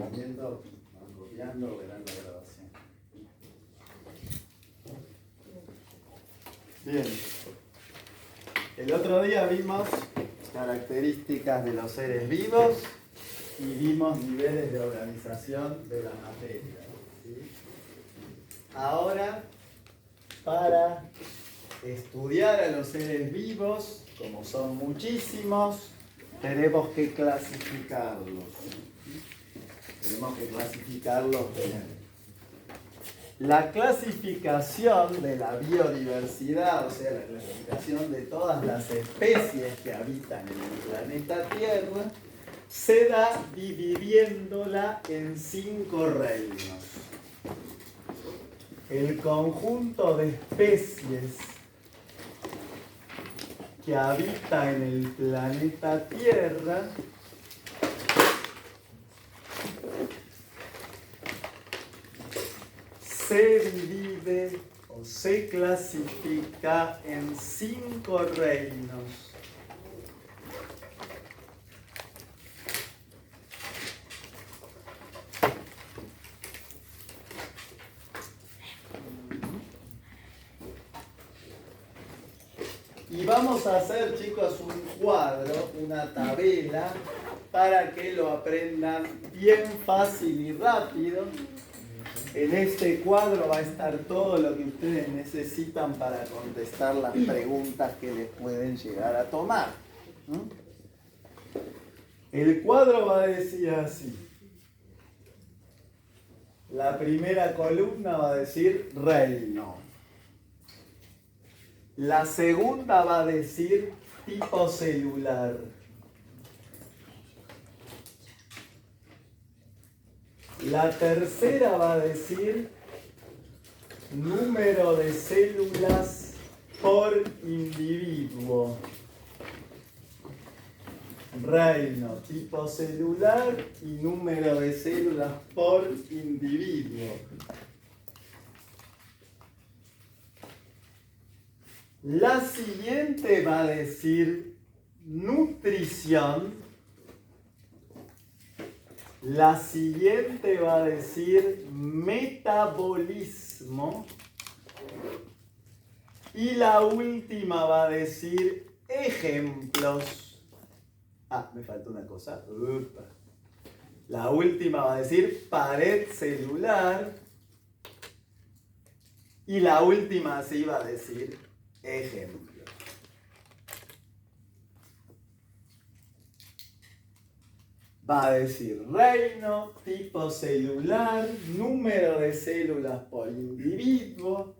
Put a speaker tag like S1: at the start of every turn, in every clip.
S1: van viendo, van copiando, verán la grabación. Bien. El otro día vimos características de los seres vivos y vimos niveles de organización de la materia. ¿Sí? Ahora, para estudiar a los seres vivos, como son muchísimos, tenemos que clasificarlos. Tenemos que clasificarlos bien. La clasificación de la biodiversidad, o sea, la clasificación de todas las especies que habitan en el planeta Tierra, se da dividiéndola en 5 reinos. El conjunto de especies que habita en el planeta Tierra se divide o se clasifica en 5 reinos. Y vamos a hacer, chicos, un cuadro, una tabela, para que lo aprendan bien fácil y rápido. En este cuadro va a estar todo lo que ustedes necesitan para contestar las preguntas que les pueden llegar a tomar. El cuadro va a decir así. La primera columna va a decir reino. La segunda va a decir tipo celular. La tercera va a decir número de células por individuo. Reino, tipo celular y número de células por individuo. La siguiente va a decir nutrición. La siguiente va a decir metabolismo. Y la última va a decir ejemplos. Ah, me faltó una cosa. Upa. La última va a decir pared celular. Y la última sí va a decir ejemplos. Va a decir reino, tipo celular, número de células por individuo,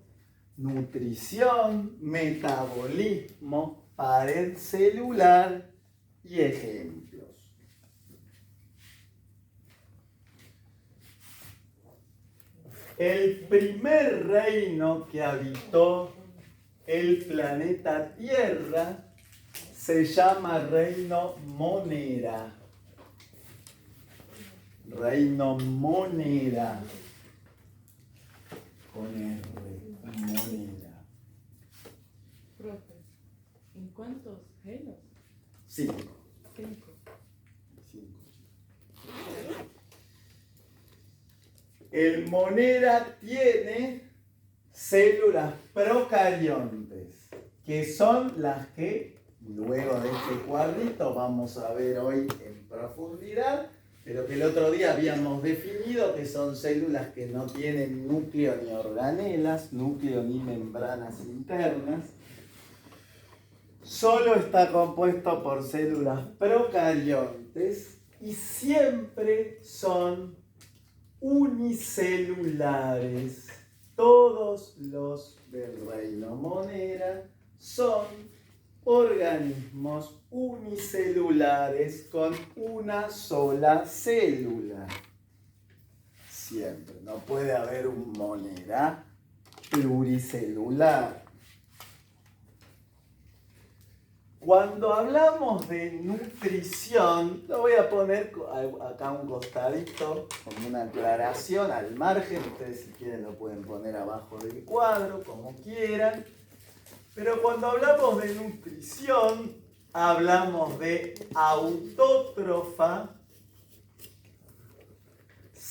S1: nutrición, metabolismo, pared celular y ejemplos. El primer reino que habitó el planeta Tierra se llama Reino Monera. Reino Monera. Con R. Monera.
S2: Profe, ¿en cuántos reinos?
S1: 5.
S2: 5.
S1: El Monera tiene células procariontes, que son las que luego de este cuadrito vamos a ver hoy en profundidad, pero que el otro día habíamos definido que son células que no tienen núcleo ni organelas, núcleo ni membranas internas. Solo está compuesto por células procariontes y siempre son unicelulares. Todos los del reino Monera son organismos unicelulares con una sola célula. Siempre. No puede haber un Monera pluricelular. Cuando hablamos de nutrición, lo voy a poner acá a un costadito como una aclaración al margen. Ustedes si quieren lo pueden poner abajo del cuadro, como quieran. Pero cuando hablamos de nutrición, hablamos de autótrofa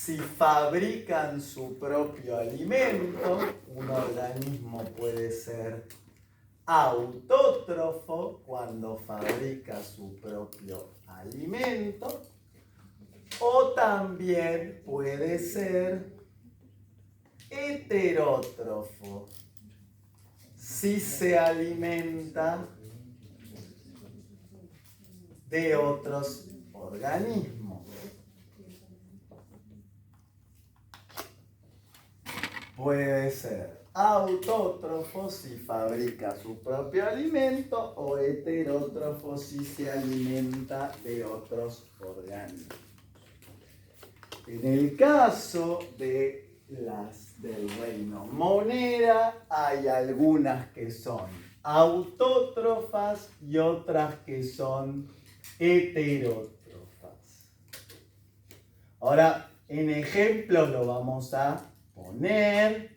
S1: si fabrican su propio alimento. Un organismo puede ser autótrofo cuando fabrica su propio alimento, o también puede ser heterótrofo si se alimenta de otros organismos. Puede ser autótrofo si fabrica su propio alimento o heterótrofo si se alimenta de otros organismos. En el caso de las del reino monera, hay algunas que son autótrofas y otras que son heterótrofas. Ahora, en ejemplos lo vamos a poner,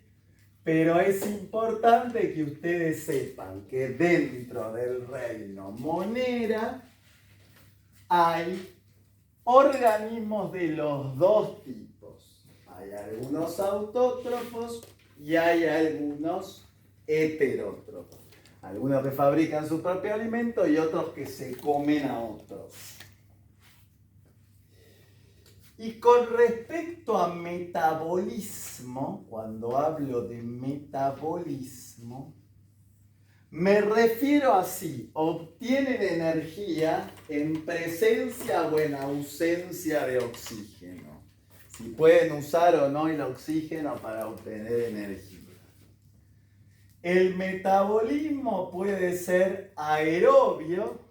S1: pero es importante que ustedes sepan que dentro del reino monera hay organismos de los dos tipos. Hay algunos autótrofos y hay algunos heterótrofos. Algunos que fabrican su propio alimento y otros que se comen a otros. Y con respecto a metabolismo, cuando hablo de metabolismo, me refiero a si obtienen energía en presencia o en ausencia de oxígeno. Si pueden usar o no el oxígeno para obtener energía. El metabolismo puede ser aerobio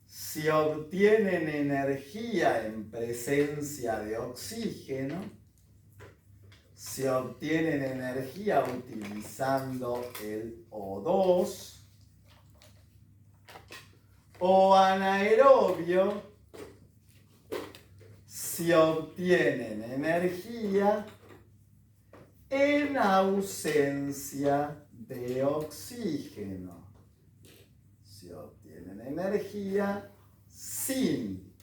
S1: si obtienen energía en presencia de oxígeno, si obtienen energía utilizando el O2, o anaerobio si obtienen energía en ausencia de oxígeno. Si obtienen energía sin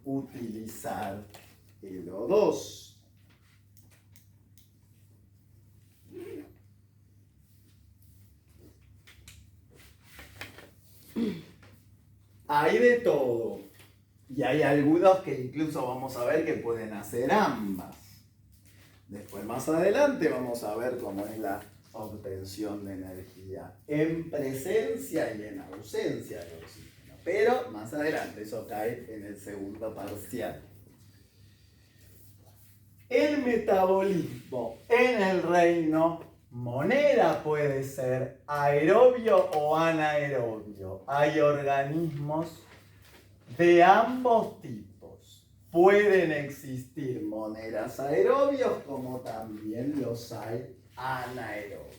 S1: utilizar el O2. Hay de todo. Y hay algunos que incluso vamos a ver que pueden hacer ambas. Después, más adelante, vamos a ver cómo es la obtención de energía en presencia y en ausencia de oxígeno. Pero más adelante, eso cae en el segundo parcial. El metabolismo en el reino monera puede ser aerobio o anaerobio. Hay organismos de ambos tipos. Pueden existir moneras aerobios como también los hay anaerobios.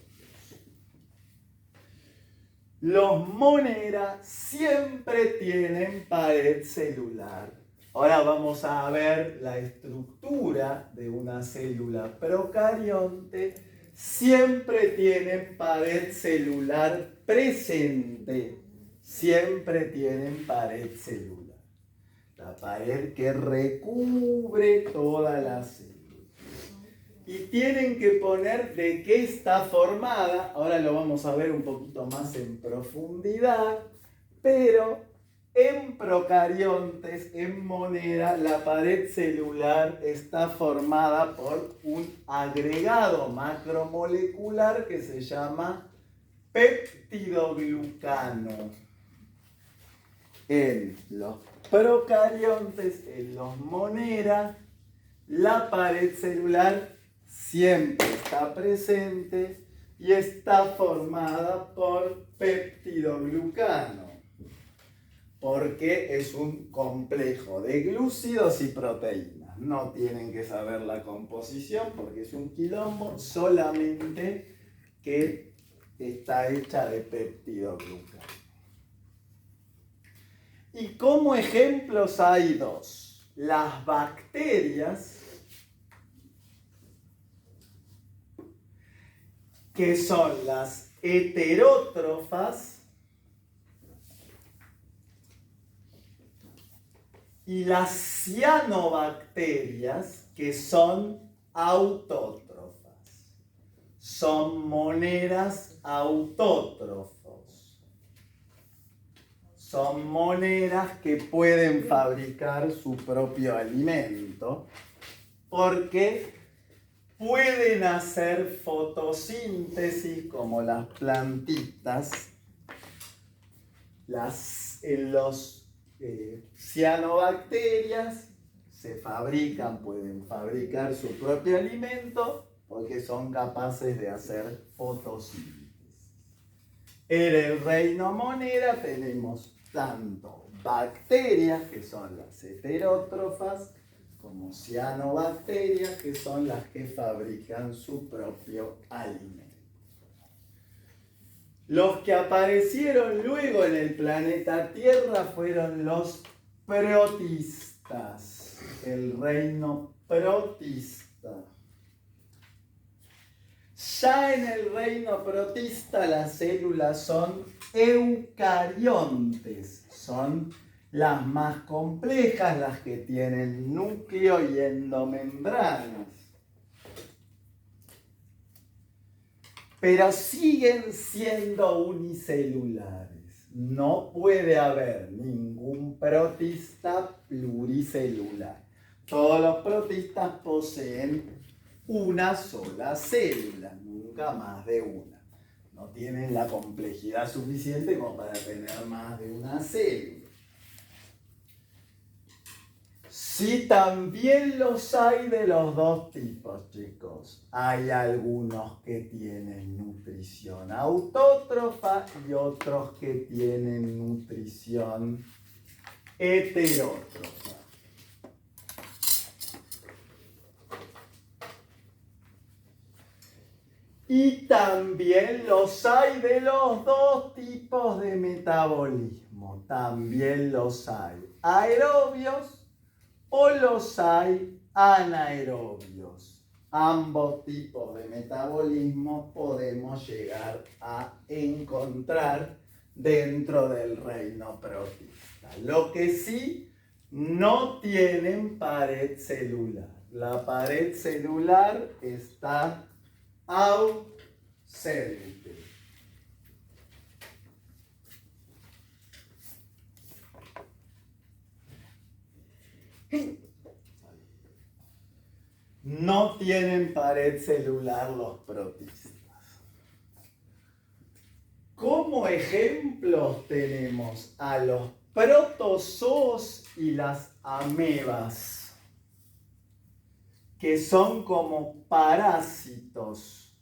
S1: Los moneras siempre tienen pared celular. Ahora vamos a ver la estructura de una célula procarionte. Siempre tienen pared celular presente. Siempre tienen pared celular. La pared que recubre toda la célula. Y tienen que poner de qué está formada. Ahora lo vamos a ver un poquito más en profundidad. Pero en procariontes, en monera, la pared celular está formada por un agregado macromolecular que se llama peptidoglucano. En los procariontes, en los monera, la pared celular siempre está presente y está formada por peptidoglucano, porque es un complejo de glúcidos y proteínas. No tienen que saber la composición porque es un quilombo, solamente que está hecha de peptidoglucano. Y como ejemplos hay dos. Las bacterias, que son las heterótrofas, y las cianobacterias, que son autótrofas. Son monedas autótrofos. Son monedas que pueden fabricar su propio alimento porque pueden hacer fotosíntesis como las plantitas. Los cianobacterias pueden fabricar su propio alimento porque son capaces de hacer fotosíntesis. En el reino monera tenemos tanto bacterias, que son las heterótrofas, como cianobacterias, que son las que fabrican su propio alimento. Los que aparecieron luego en el planeta Tierra fueron los protistas, el reino protista. Ya en el reino protista las células son eucariontes, son las más complejas, las que tienen núcleo y endomembranas. Pero siguen siendo unicelulares. No puede haber ningún protista pluricelular. Todos los protistas poseen una sola célula, nunca más de una. No tienen la complejidad suficiente como para tener más de una célula. Sí, también los hay de los dos tipos, chicos. Hay algunos que tienen nutrición autótrofa y otros que tienen nutrición heterótrofa. Y también los hay de los dos tipos de metabolismo. También los hay aerobios o los hay anaerobios. Ambos tipos de metabolismo podemos llegar a encontrar dentro del reino protista. Lo que sí, no tienen pared celular. La pared celular está ausente. No tienen pared celular los protistas. Como ejemplos tenemos a los protozoos y las amebas, que son como parásitos.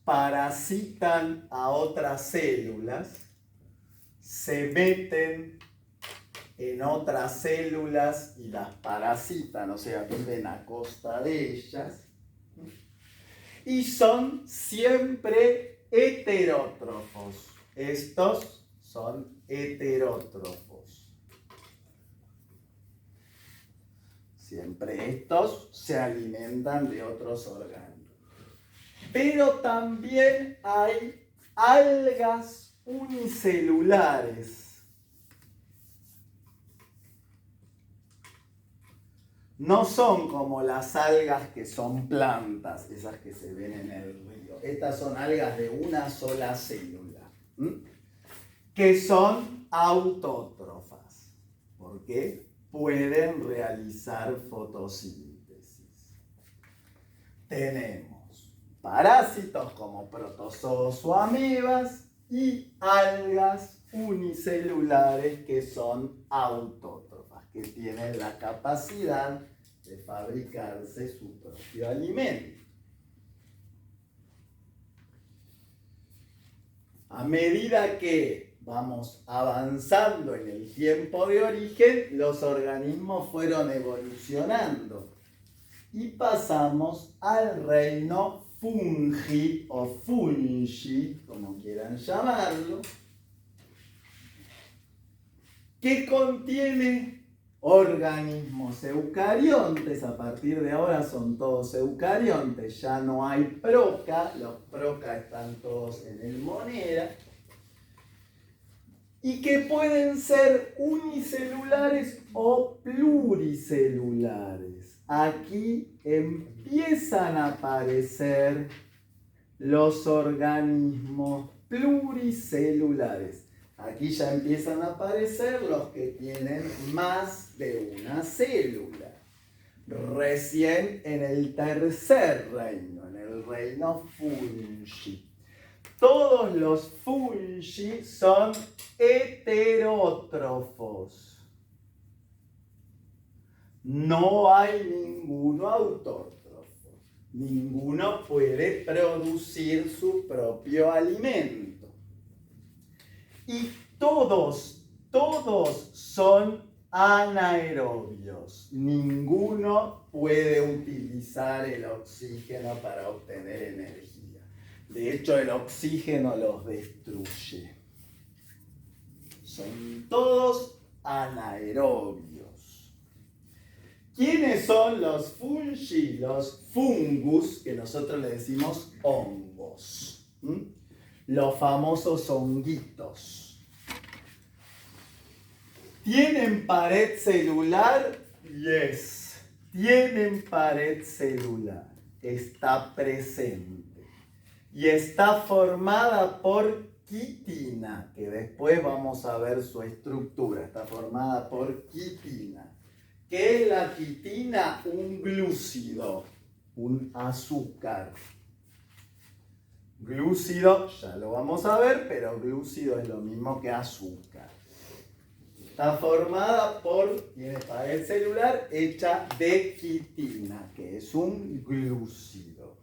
S1: Parasitan a otras células, se meten en otras células y las parasitan, o sea, viven a costa de ellas. Y son siempre heterótrofos. Estos son heterótrofos. Siempre estos se alimentan de otros organismos. Pero también hay algas unicelulares. No son como las algas que son plantas, esas que se ven en el río. Estas son algas de una sola célula, que son autótrofas, porque pueden realizar fotosíntesis. Tenemos parásitos como protozoos o amebas y algas unicelulares que son autótrofas, que tienen la capacidad de fabricarse su propio alimento. A medida que vamos avanzando en el tiempo de origen, los organismos fueron evolucionando y pasamos al reino fungi o fungi, como quieran llamarlo, que contiene organismos eucariontes. A partir de ahora son todos eucariontes, ya no hay proca, los proca están todos en el monera. y que pueden ser unicelulares o pluricelulares. Aquí empiezan a aparecer los organismos pluricelulares. Aquí ya empiezan a aparecer los que tienen más de una célula. Recién en el tercer reino, en el reino fungi. Todos los fungi son heterótrofos. No hay ninguno autótrofo. Ninguno puede producir su propio alimento. Y todos son anaerobios. Ninguno puede utilizar el oxígeno para obtener energía. De hecho, el oxígeno los destruye. Son todos anaerobios. ¿Quiénes son los fungi? Los fungus, que nosotros le decimos hongos. Los famosos honguitos. ¿Tienen pared celular? Yes. Tienen pared celular. Está presente. Y está formada por quitina, que después vamos a ver su estructura. Está formada por quitina. ¿Qué es la quitina? Un glúcido, un azúcar. Glúcido, ya lo vamos a ver, pero glúcido es lo mismo que azúcar. Está formada tiene pared celular hecha de quitina, que es un glúcido.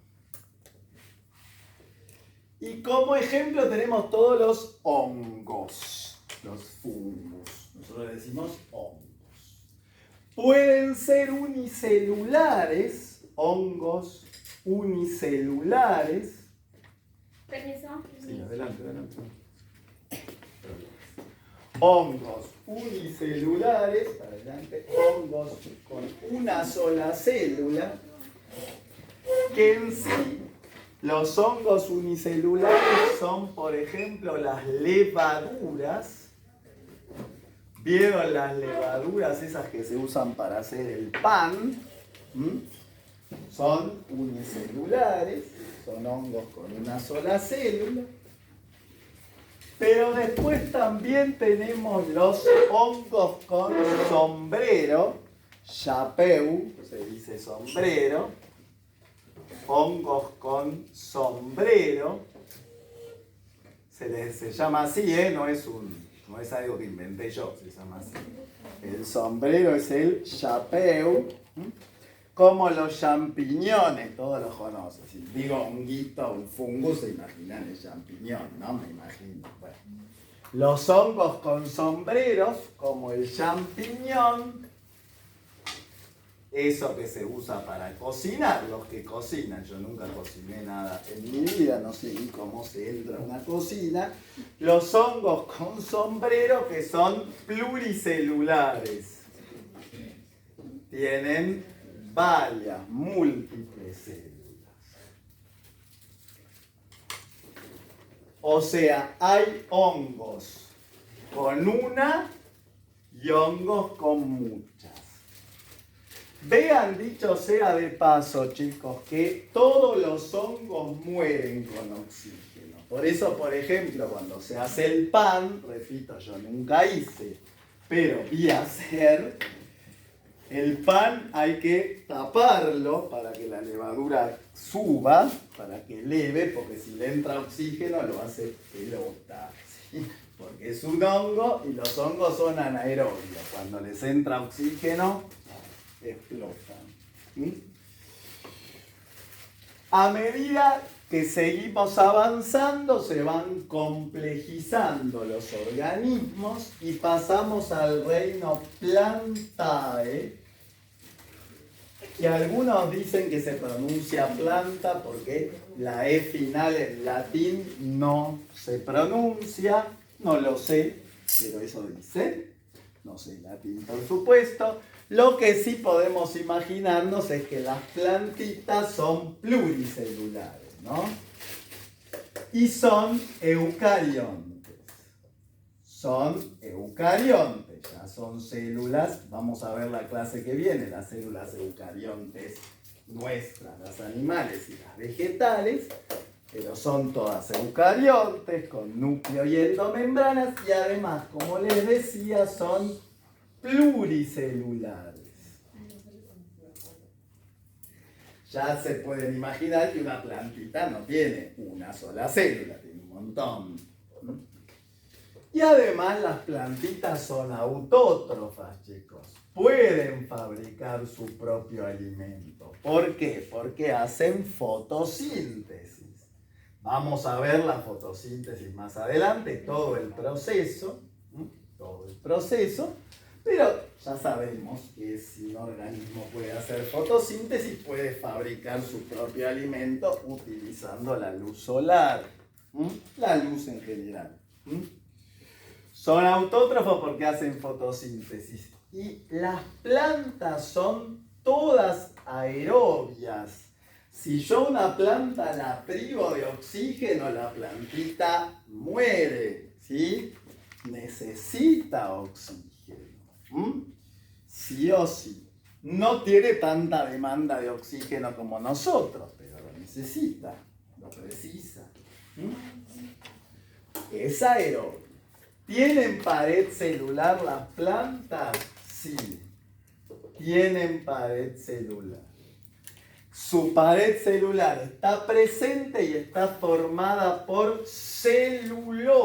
S1: Y como ejemplo tenemos todos los hongos, los fungus. Nosotros le decimos hongos. Pueden ser unicelulares, hongos unicelulares.
S3: Permiso.
S1: Sí, adelante. Hongos unicelulares, adelante, hongos con una sola célula, que en sí los hongos unicelulares son, por ejemplo, las levaduras. ¿Vieron las levaduras esas que se usan para hacer el pan? Son unicelulares, son hongos con una sola célula. Pero después también tenemos los hongos con sombrero, chapeu, se dice sombrero, hongos con sombrero, se llama así, no es algo que inventé yo, se llama así. El sombrero es el chapeu, como los champiñones, todos los conocen. Si digo honguito, un fungus, se imaginan el champiñón, ¿no? Me imagino. Bueno. Los hongos con sombreros, como el champiñón, eso que se usa para cocinar, los que cocinan, yo nunca cociné nada en mi vida, no sé ni cómo se entra a una cocina. Los hongos con sombrero, que son pluricelulares, tienen varias, múltiples células. O sea, hay hongos con una y hongos con muchas. Vean, dicho sea de paso, chicos, que todos los hongos mueren con oxígeno. Por eso, por ejemplo, cuando se hace el pan, repito, yo nunca hice, pero vi hacer, el pan hay que taparlo para que la levadura suba, para que eleve, porque si le entra oxígeno lo hace pelota, ¿sí? Porque es un hongo y los hongos son anaerobios. Cuando les entra oxígeno, explotan. ¿Sí? A medida que seguimos avanzando, se van complejizando los organismos y pasamos al reino Plantae, que algunos dicen que se pronuncia planta porque la E final en latín no se pronuncia, no lo sé, pero eso dice, no sé latín por supuesto. Lo que sí podemos imaginarnos es que las plantitas son pluricelulares, ¿no? Y son eucariontes. son eucariontes, ya son células. Vamos a ver la clase que viene, las células eucariontes nuestras, las animales y las vegetales, pero son todas eucariontes con núcleo y endomembranas y además, como les decía, son pluricelulares. Ya se pueden imaginar que una plantita no tiene una sola célula, tiene un montón. Y además las plantitas son autótrofas, chicos. Pueden fabricar su propio alimento. ¿Por qué? Porque hacen fotosíntesis. Vamos a ver la fotosíntesis más adelante, todo el proceso. Pero ya sabemos que si un organismo puede hacer fotosíntesis, puede fabricar su propio alimento utilizando la luz solar, la luz en general. Son autótrofos porque hacen fotosíntesis. Y las plantas son todas aerobias. Si yo una planta la privo de oxígeno, la plantita muere, ¿sí? Necesita oxígeno. Sí o sí. No tiene tanta demanda de oxígeno como nosotros, pero lo necesita, lo precisa. Es aerobio. ¿Tienen pared celular las plantas? Sí. Tienen pared celular. Su pared celular está presente y está formada por celulosa,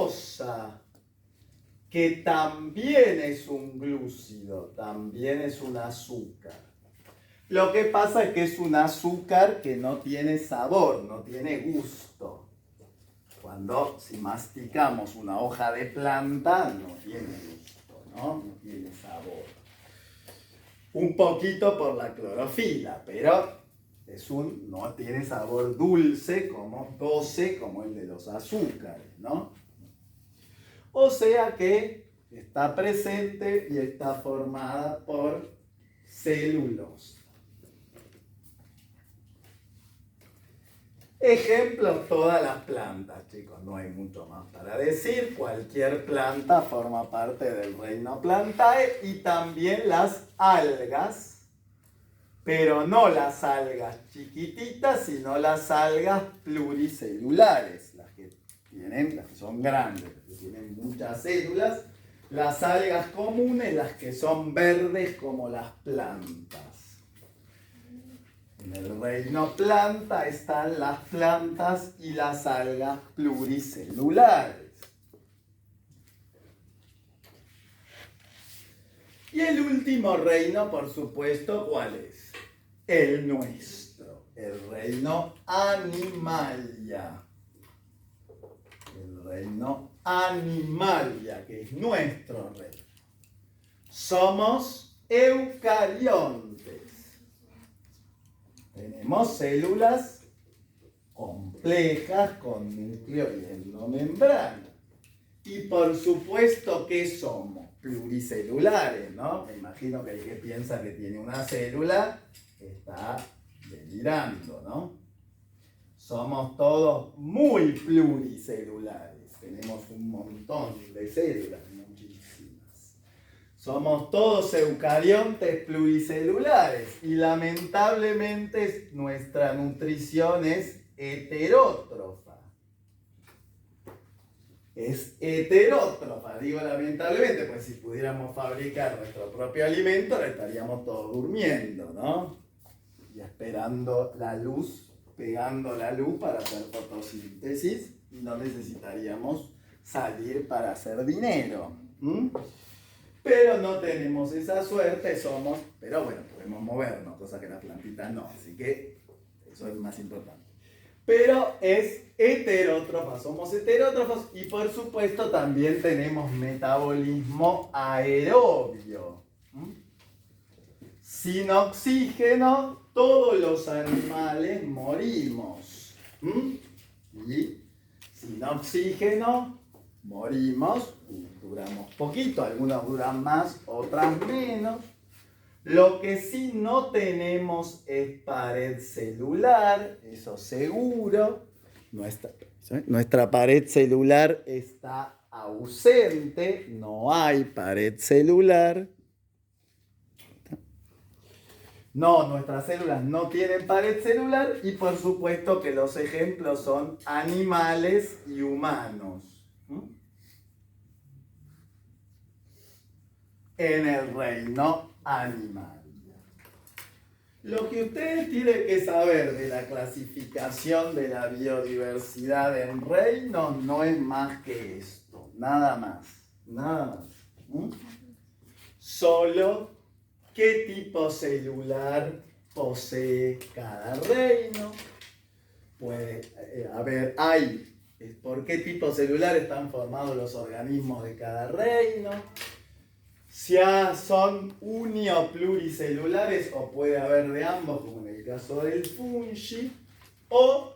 S1: que también es un glúcido, también es un azúcar. Lo que pasa es que es un azúcar que no tiene sabor, no tiene gusto. Si masticamos una hoja de planta, no tiene gusto, ¿no? No tiene sabor. Un poquito por la clorofila, pero no tiene sabor dulce como el de los azúcares, ¿no? O sea que está presente y está formada por celulosa. Ejemplos, todas las plantas, chicos, no hay mucho más para decir. Cualquier planta forma parte del reino Plantae y también las algas, pero no las algas chiquititas, sino las algas pluricelulares, las que son grandes, las que tienen muchas células, las algas comunes, las que son verdes como las plantas. En el reino planta están las plantas y las algas pluricelulares. Y el último reino, por supuesto, ¿cuál es? El nuestro, el reino Animalia. El reino Animalia, que es nuestro reino. Somos eucariontes. Tenemos células complejas con núcleo y endomembrana. Y por supuesto que somos pluricelulares, ¿no? Me imagino que el que piensa que tiene una célula está delirando, ¿no? Somos todos muy pluricelulares. Tenemos un montón de células, muchísimas. Somos todos eucariontes pluricelulares y lamentablemente nuestra nutrición es heterótrofa. Es heterótrofa, digo lamentablemente, pues si pudiéramos fabricar nuestro propio alimento, estaríamos todos durmiendo, ¿no? Y esperando la luz, pegando la luz para hacer fotosíntesis y no necesitaríamos salir para hacer dinero. Pero no tenemos esa suerte, pero bueno, podemos movernos, cosa que las plantitas no, así que eso es más importante. Pero es heterótrofa, somos heterótrofos y por supuesto también tenemos metabolismo aerobio. Sin oxígeno, todos los animales morimos. Y sin oxígeno, morimos, duramos poquito, algunas duran más, otras menos. Lo que sí no tenemos es pared celular, eso seguro. Nuestra pared celular está ausente, no hay pared celular. No, nuestras células no tienen pared celular y por supuesto que los ejemplos son animales y humanos. En el reino animal. Lo que ustedes tienen que saber de la clasificación de la biodiversidad en reinos no es más que esto, nada más, nada más. Solo qué tipo celular posee cada reino. Puede haber, por qué tipo celular están formados los organismos de cada reino. Si son uni o pluricelulares, o puede haber de ambos, como en el caso del fungi, o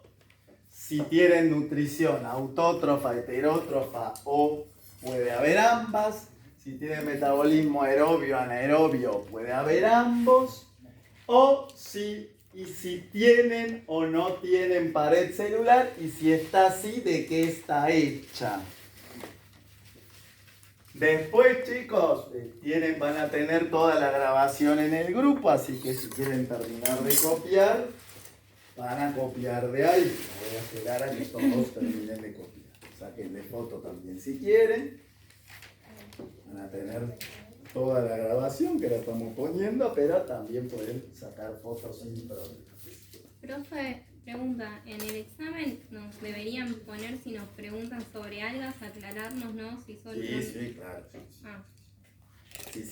S1: si tienen nutrición autótrofa, heterótrofa, o puede haber ambas. Si tienen metabolismo aerobio, anaerobio, puede haber ambos. O si tienen o no tienen pared celular, y si está así, ¿de qué está hecha? Después, chicos, van a tener toda la grabación en el grupo, así que si quieren terminar de copiar, van a copiar de ahí. Voy a esperar a que todos terminen de copiar. Saquen de foto también si quieren. Van a tener toda la grabación que la estamos poniendo, pero también pueden sacar fotos sin problema.
S3: Profe, pregunta, en el examen nos deberían poner, si nos preguntan sobre algas, aclararnos, ¿no? Si son
S1: Sí, claro. Sí.
S3: Ah.
S1: Sí,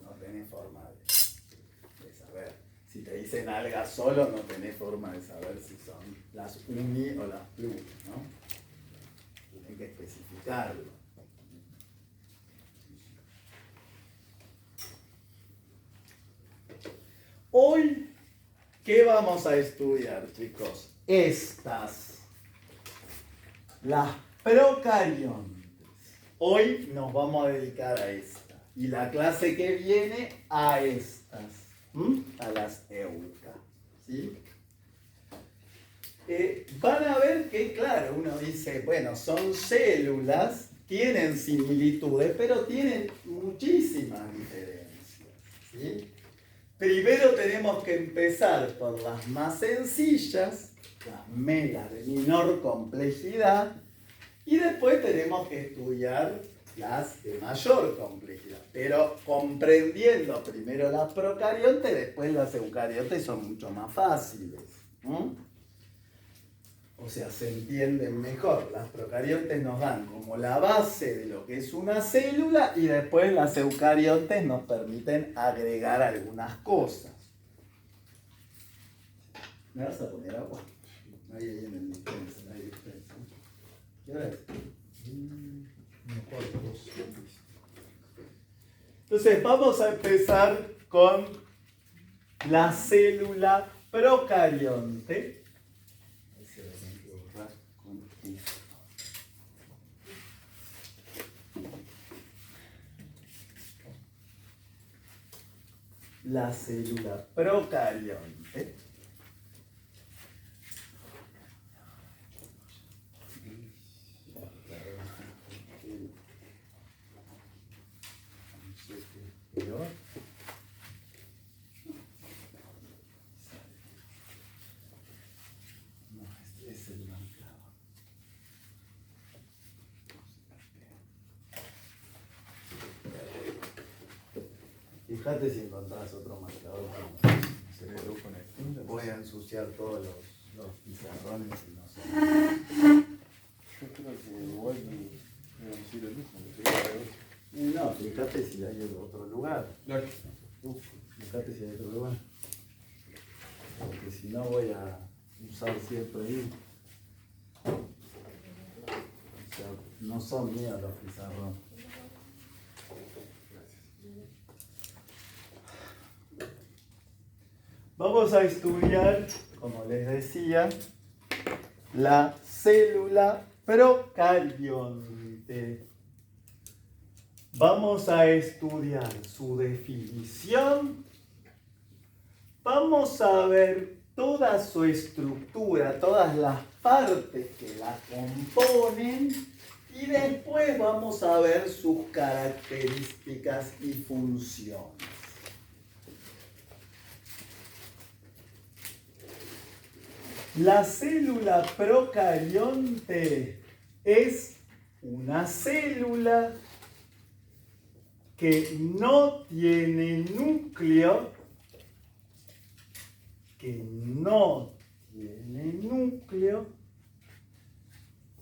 S1: no tenés forma de saber. Si te dicen algas solo, no tenés forma de saber si son las uni o las pluri, ¿no? Tienen que especificarlo. Hoy, ¿qué vamos a estudiar, chicos? Las procariontes. Hoy nos vamos a dedicar a esta. Y la clase que viene a estas. A las eucas. ¿Sí? Van a ver que, claro, uno dice, bueno, son células, tienen similitudes, pero tienen muchísimas diferencias. ¿Sí? Primero tenemos que empezar por las más sencillas, las de menor complejidad, y después tenemos que estudiar las de mayor complejidad. Pero comprendiendo primero las procariontes, después las eucariontes son mucho más fáciles. O sea, se entienden mejor. Las procariontes nos dan como la base de lo que es una célula y después las eucariontes nos permiten agregar algunas cosas. ¿Me vas a poner agua? Ahí en el dispensa, no hay dispensa. ¿Qué hora es? Entonces vamos a empezar con la célula procarionte. La célula procarionte. Fíjate si encontrás otro marcador. Voy a ensuciar todos los pizarrones y no sé.
S4: Yo creo que igual me va a decir el mismo.
S1: No, fíjate si hay otro lugar. Fíjate si hay otro lugar. Porque si no voy a usar siempre ahí. O sea, no son míos los pizarrones. Vamos a estudiar, como les decía, la célula procarionte. Vamos a estudiar su definición. Vamos a ver toda su estructura, todas las partes que la componen Y después vamos a ver sus características y funciones. La célula procarionte es una célula que no tiene núcleo,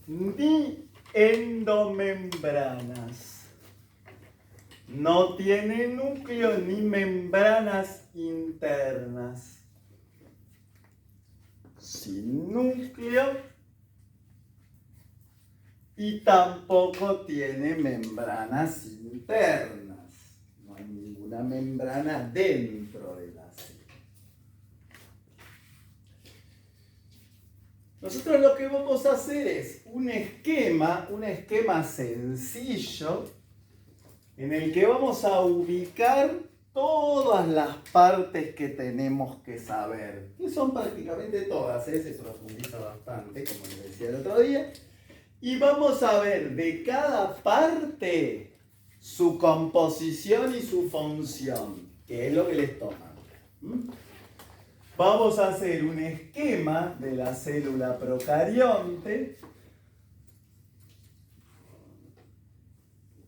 S1: ni endomembranas. No tiene núcleo ni membranas internas. Sin núcleo y tampoco tiene membranas internas. No hay ninguna membrana dentro de la célula. Nosotros lo que vamos a hacer es un esquema sencillo en el que vamos a ubicar todas las partes que tenemos que saber, que son prácticamente todas, se profundiza bastante, como les decía el otro día, y vamos a ver de cada parte su composición y su función, que es lo que les toma. Vamos a hacer un esquema de la célula procarionte,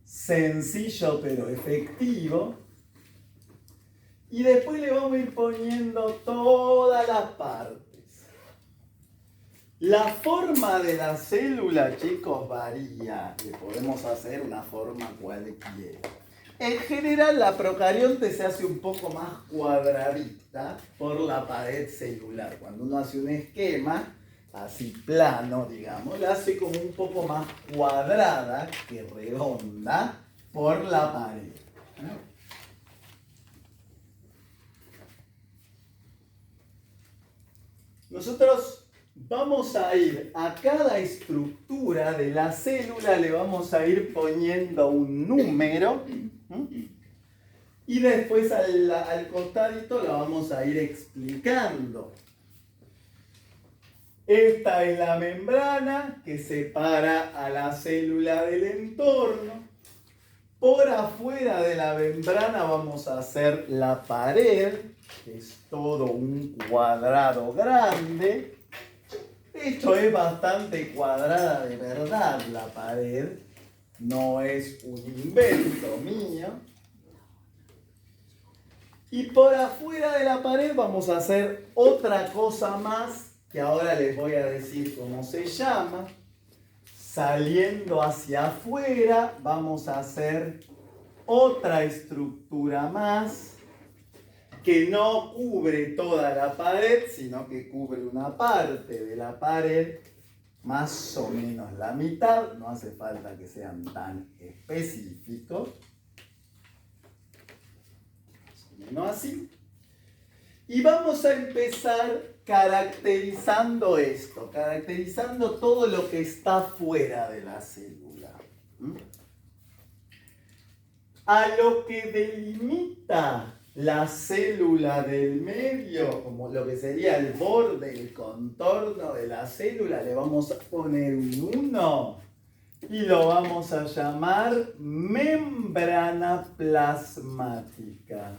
S1: sencillo pero efectivo, y después le vamos a ir poniendo todas las partes. La forma de la célula, chicos, varía. Le podemos hacer una forma cualquiera. En general, la procarionte se hace un poco más cuadradita por la pared celular. Cuando uno hace un esquema, así plano, digamos, la hace como un poco más cuadrada que redonda por la pared. Nosotros vamos a ir a cada estructura de la célula, le vamos a ir poniendo un número y después al costadito la vamos a ir explicando. Esta es la membrana que separa a la célula del entorno. Por afuera de la membrana vamos a hacer la pared, que es todo un cuadrado grande. Esto es bastante cuadrada de verdad la pared, no es un invento mío. Y por afuera de la pared vamos a hacer otra cosa más, que ahora les voy a decir cómo se llama. Saliendo hacia afuera vamos a hacer otra estructura más que no cubre toda la pared, sino que cubre una parte de la pared, más o menos la mitad, no hace falta que sean tan específicos, más o menos así. Y vamos a empezar caracterizando esto, caracterizando todo lo que está fuera de la célula. A lo que delimita la célula del medio, como lo que sería el borde, el contorno de la célula, le vamos a poner un 1 y lo vamos a llamar membrana plasmática.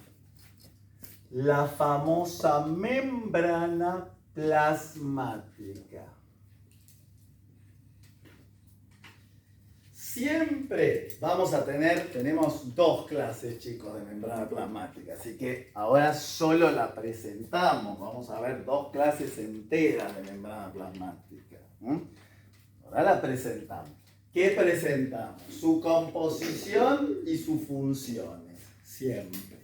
S1: La famosa membrana plasmática. Siempre tenemos dos clases, chicos, de membrana plasmática, así que ahora solo la presentamos. Vamos a ver dos clases enteras de membrana plasmática. Ahora la presentamos. ¿Qué presentamos? Su composición y sus funciones, siempre.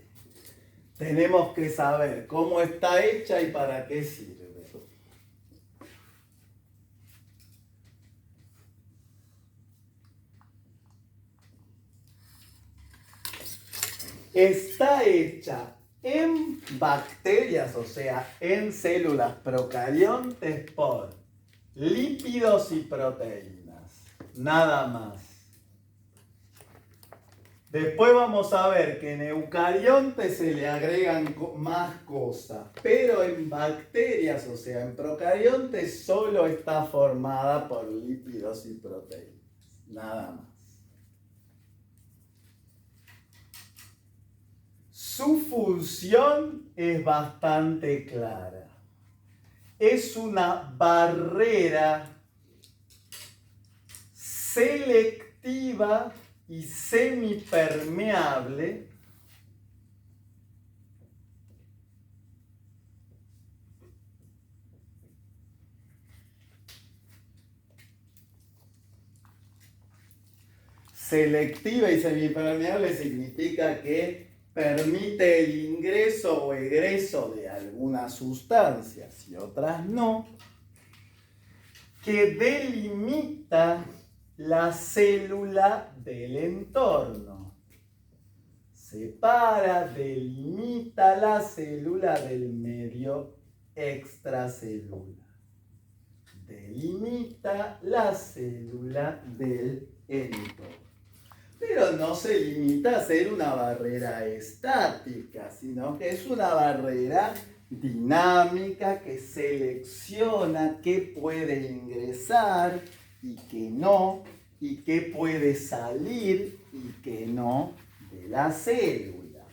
S1: Tenemos que saber cómo está hecha y para qué sirve. Está hecha en bacterias, o sea, en células procariontes por lípidos y proteínas. Nada más. Después vamos a ver que en eucariontes se le agregan más cosas, pero en bacterias, o sea, en procariontes, solo está formada por lípidos y proteínas. nada más. Su función es bastante clara. Es una barrera selectiva y semipermeable selectiva y semipermeable significa que permite el ingreso o egreso de algunas sustancias y otras no, que delimita la célula del entorno. Separa, delimita la célula del medio extracelular. Delimita la célula del entorno. Pero no se limita a ser una barrera estática, sino que es una barrera dinámica que selecciona qué puede ingresar y qué no, y qué puede salir y qué no de la célula.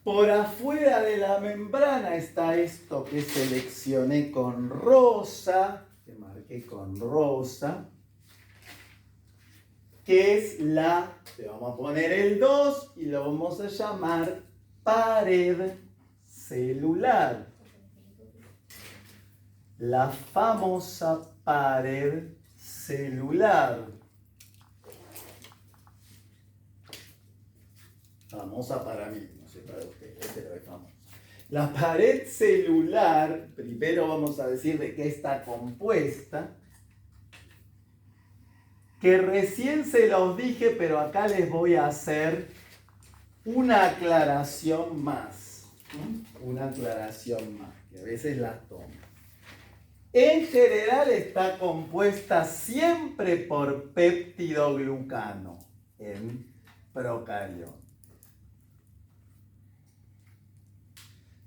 S1: Por afuera de la membrana está esto que seleccioné con rosa, que marqué con rosa, que es le vamos a poner el 2 y lo vamos a llamar pared celular. La famosa pared celular. Famosa para mí, no sé para ustedes, pero es famosa. La pared celular, primero vamos a decir de qué está compuesta, que recién se los dije, pero acá les voy a hacer una aclaración más. Una aclaración más, que a veces las tomo. En general está compuesta siempre por peptidoglucano en procariontes,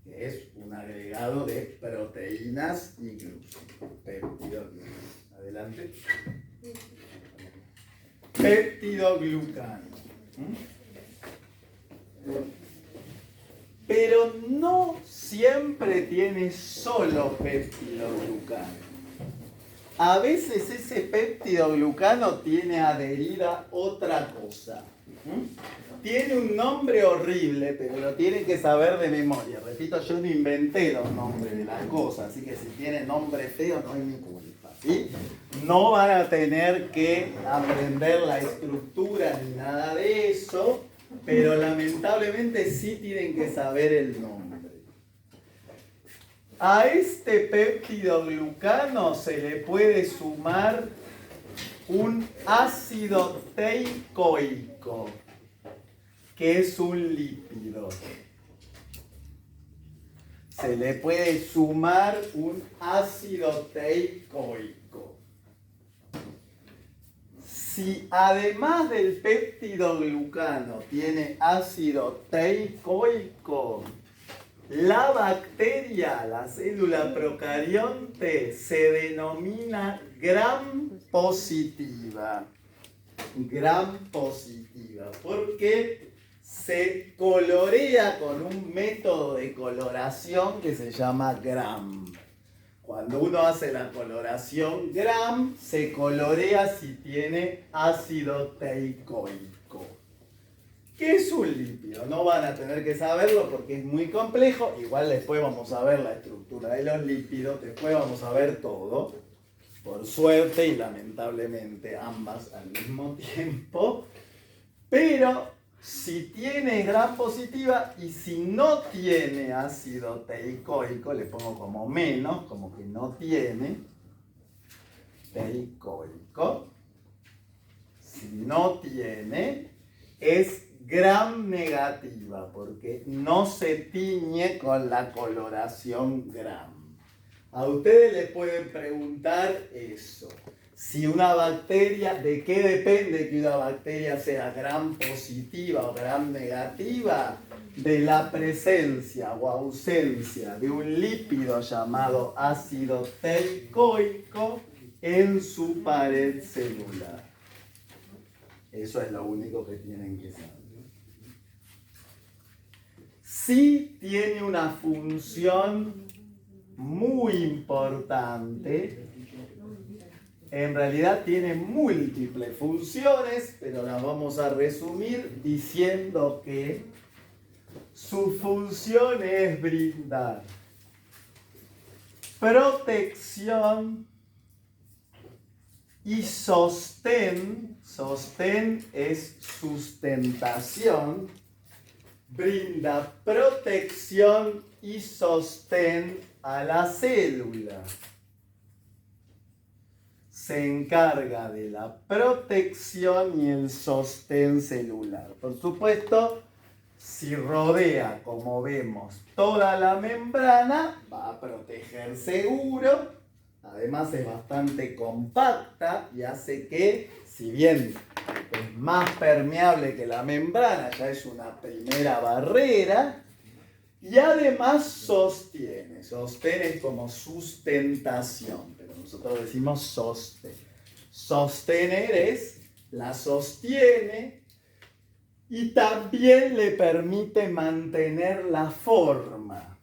S1: que es un agregado de proteínas y glúcidos. Peptidoglucano. Adelante. Peptidoglucano. Pero no siempre tiene solo peptidoglucano. A veces ese peptidoglucano tiene adherida otra cosa. Tiene un nombre horrible, pero lo tienen que saber de memoria. Repito, yo no inventé los nombres de las cosas, así que si tiene nombre feo no es mi culpa, ¿sí? No van a tener que aprender la estructura ni nada de eso, pero lamentablemente sí tienen que saber el nombre. A este peptidoglucano se le puede sumar un ácido teicoico, que es un lípido. Se le puede sumar un ácido teicoico. Si además del peptidoglucano tiene ácido teicoico, la bacteria, la célula procarionte, se denomina gram positiva. Gram positiva, porque se colorea con un método de coloración que se llama gram. Cuando uno hace la coloración gram, se colorea si tiene ácido teicoico. ¿Qué es un lípido? No van a tener que saberlo porque es muy complejo. Igual después vamos a ver la estructura de los lípidos, después vamos a ver todo. Por suerte y lamentablemente ambas al mismo tiempo. Pero si tiene gram positiva y si no tiene ácido teicoico, le pongo como menos, como que no tiene teicoico. Si no tiene, es gram negativa porque no se tiñe con la coloración gram. A ustedes les pueden preguntar eso. Si una bacteria, ¿de qué depende que una bacteria sea gram positiva o gram negativa? De la presencia o ausencia de un lípido llamado ácido teicoico en su pared celular. Eso es lo único que tienen que saber. Sí tiene una función muy importante. En realidad tiene múltiples funciones, pero las vamos a resumir diciendo que su función es brindar protección y sostén. Sostén es sustentación. Brinda protección y sostén a la célula. Se encarga de la protección y el sostén celular. Por supuesto, si rodea, como vemos, toda la membrana, va a proteger seguro. Además es bastante compacta y hace que, si bien es más permeable que la membrana, ya es una primera barrera, y además sostiene. Sostén es como sustentación, pero nosotros decimos sostén. Sostener es, la sostiene y también le permite mantener la forma.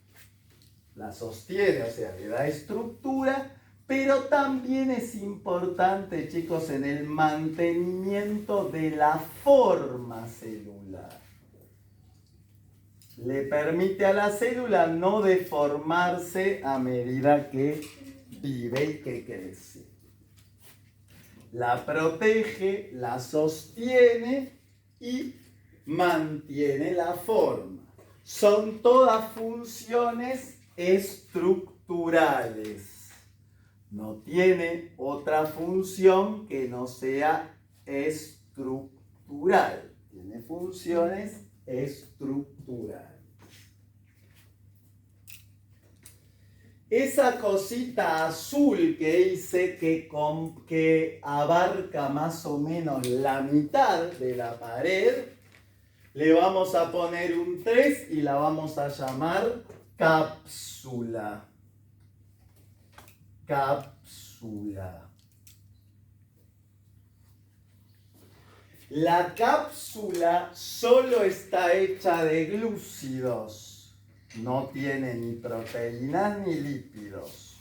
S1: La sostiene, o sea, le da estructura, pero también es importante, chicos, en el mantenimiento de la forma celular. Le permite a la célula no deformarse a medida que vive y que crece. La protege, la sostiene y mantiene la forma. Son todas funciones estructurales. No tiene otra función que no sea estructural. Tiene funciones estructurales. Esa cosita azul que hice que abarca más o menos la mitad de la pared, le vamos a poner un 3 y la vamos a llamar cápsula. Cápsula. La cápsula solo está hecha de glúcidos. No tiene ni proteínas ni lípidos.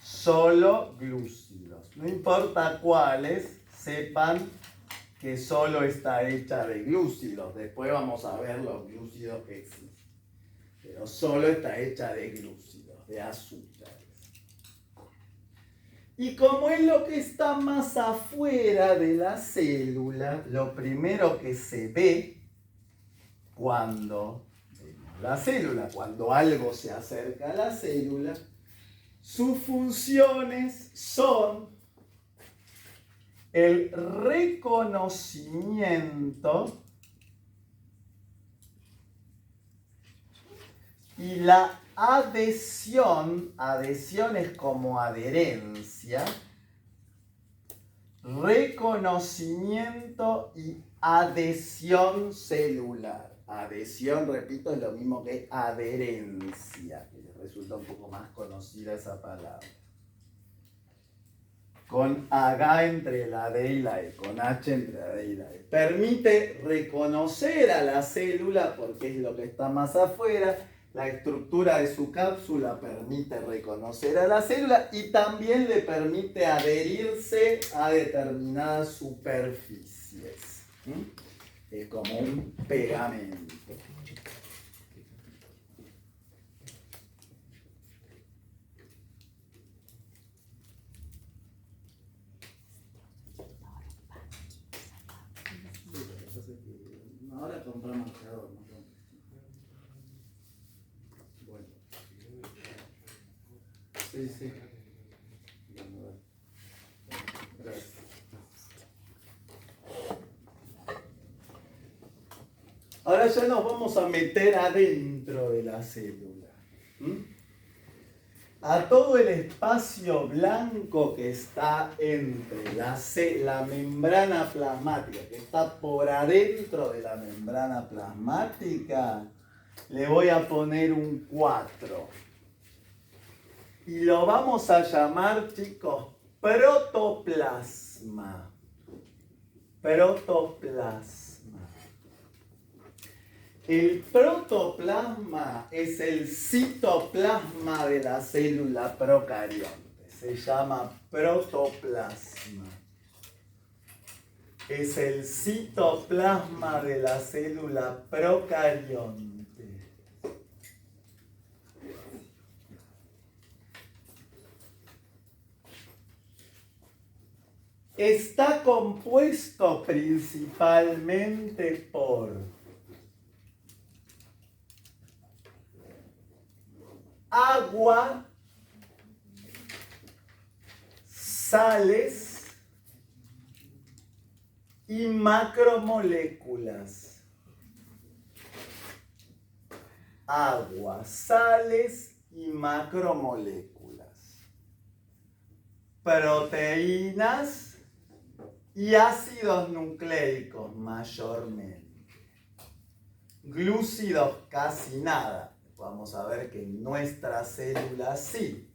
S1: Solo glúcidos. No importa cuáles, sepan que solo está hecha de glúcidos. Después vamos a ver los glúcidos que existen. Pero solo está hecha de glúcidos, de azúcares. Y como es lo que está más afuera de la célula, lo primero que se ve cuando vemos la célula, cuando algo se acerca a la célula, sus funciones son el reconocimiento y la adhesión. Adhesión es como adherencia. Reconocimiento y adhesión celular. Adhesión, repito, es lo mismo que adherencia, que les resulta un poco más conocida esa palabra. Con H entre la D y la E, con H entre la D y la E. Permite reconocer a la célula porque es lo que está más afuera. La estructura de su cápsula permite reconocer a la célula y también le permite adherirse a determinadas superficies. Es como un pegamento. Ahora compramos marcador, ¿no? Bueno. Sí, sí. Gracias. Ahora ya nos vamos a meter adentro de la célula. a todo el espacio blanco que está entre la membrana plasmática, que está por adentro de la membrana plasmática, le voy a poner un 4. Y lo vamos a llamar, chicos, protoplasma. Protoplasma. El protoplasma es el citoplasma de la célula procarionte. Se llama protoplasma. Es el citoplasma de la célula procarionte. Está compuesto principalmente por agua, sales y macromoléculas. Agua, sales y macromoléculas. Proteínas y ácidos nucleicos mayormente. Glúcidos casi nada. Vamos a ver que en nuestra célula sí.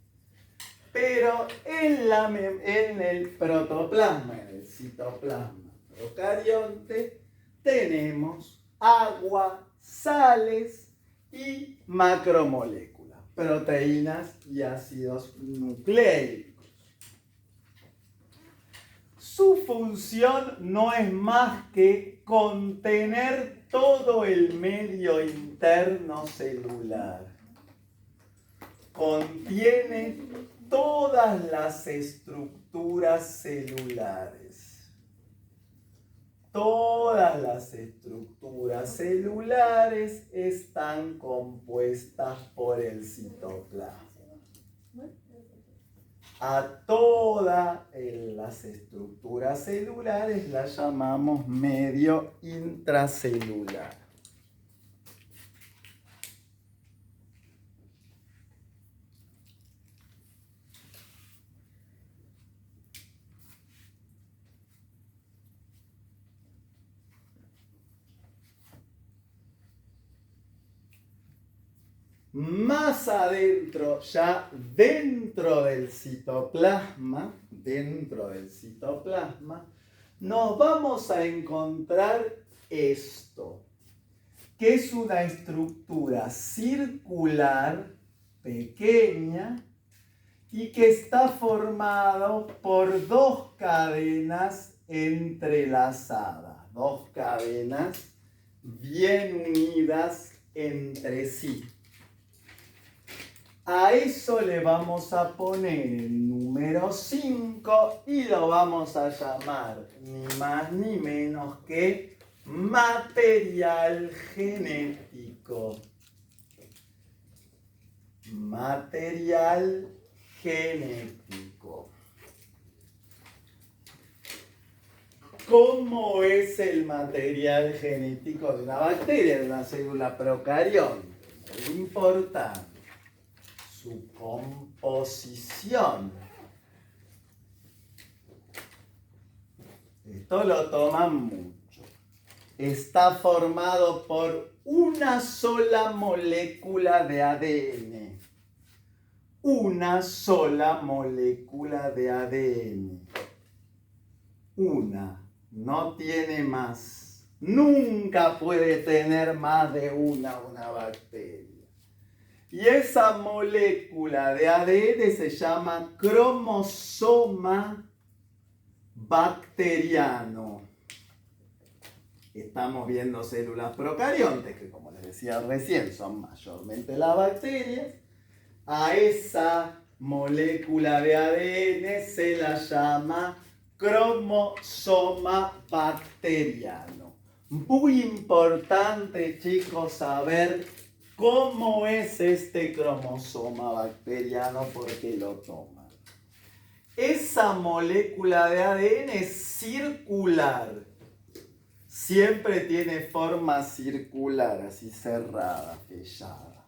S1: Pero en el protoplasma, en el citoplasma procarionte, tenemos agua, sales y macromoléculas, proteínas y ácidos nucleicos. Su función no es más que contener todo el medio interno celular. Contiene todas las estructuras celulares. Todas las estructuras celulares están compuestas por el citoplasma. A todas las estructuras celulares las llamamos medio intracelular. Más adentro, ya dentro del citoplasma, nos vamos a encontrar esto, que es una estructura circular pequeña y que está formado por dos cadenas entrelazadas, dos cadenas bien unidas entre sí. A eso le vamos a poner el número 5 y lo vamos a llamar ni más ni menos que material genético. Material genético. ¿Cómo es el material genético de una bacteria, de una célula procarionte? Muy importante. Su composición. Esto lo toman mucho. Está formado por una sola molécula de ADN. Una sola molécula de ADN. Una. No tiene más. Nunca puede tener más de una bacteria. Y esa molécula de ADN se llama cromosoma bacteriano. Estamos viendo células procariontes, que como les decía recién, son mayormente las bacterias. A esa molécula de ADN se la llama cromosoma bacteriano. Muy importante, chicos, saber cómo es este cromosoma bacteriano, porque lo toman. Esa molécula de ADN es circular. Siempre tiene forma circular, así cerrada, sellada.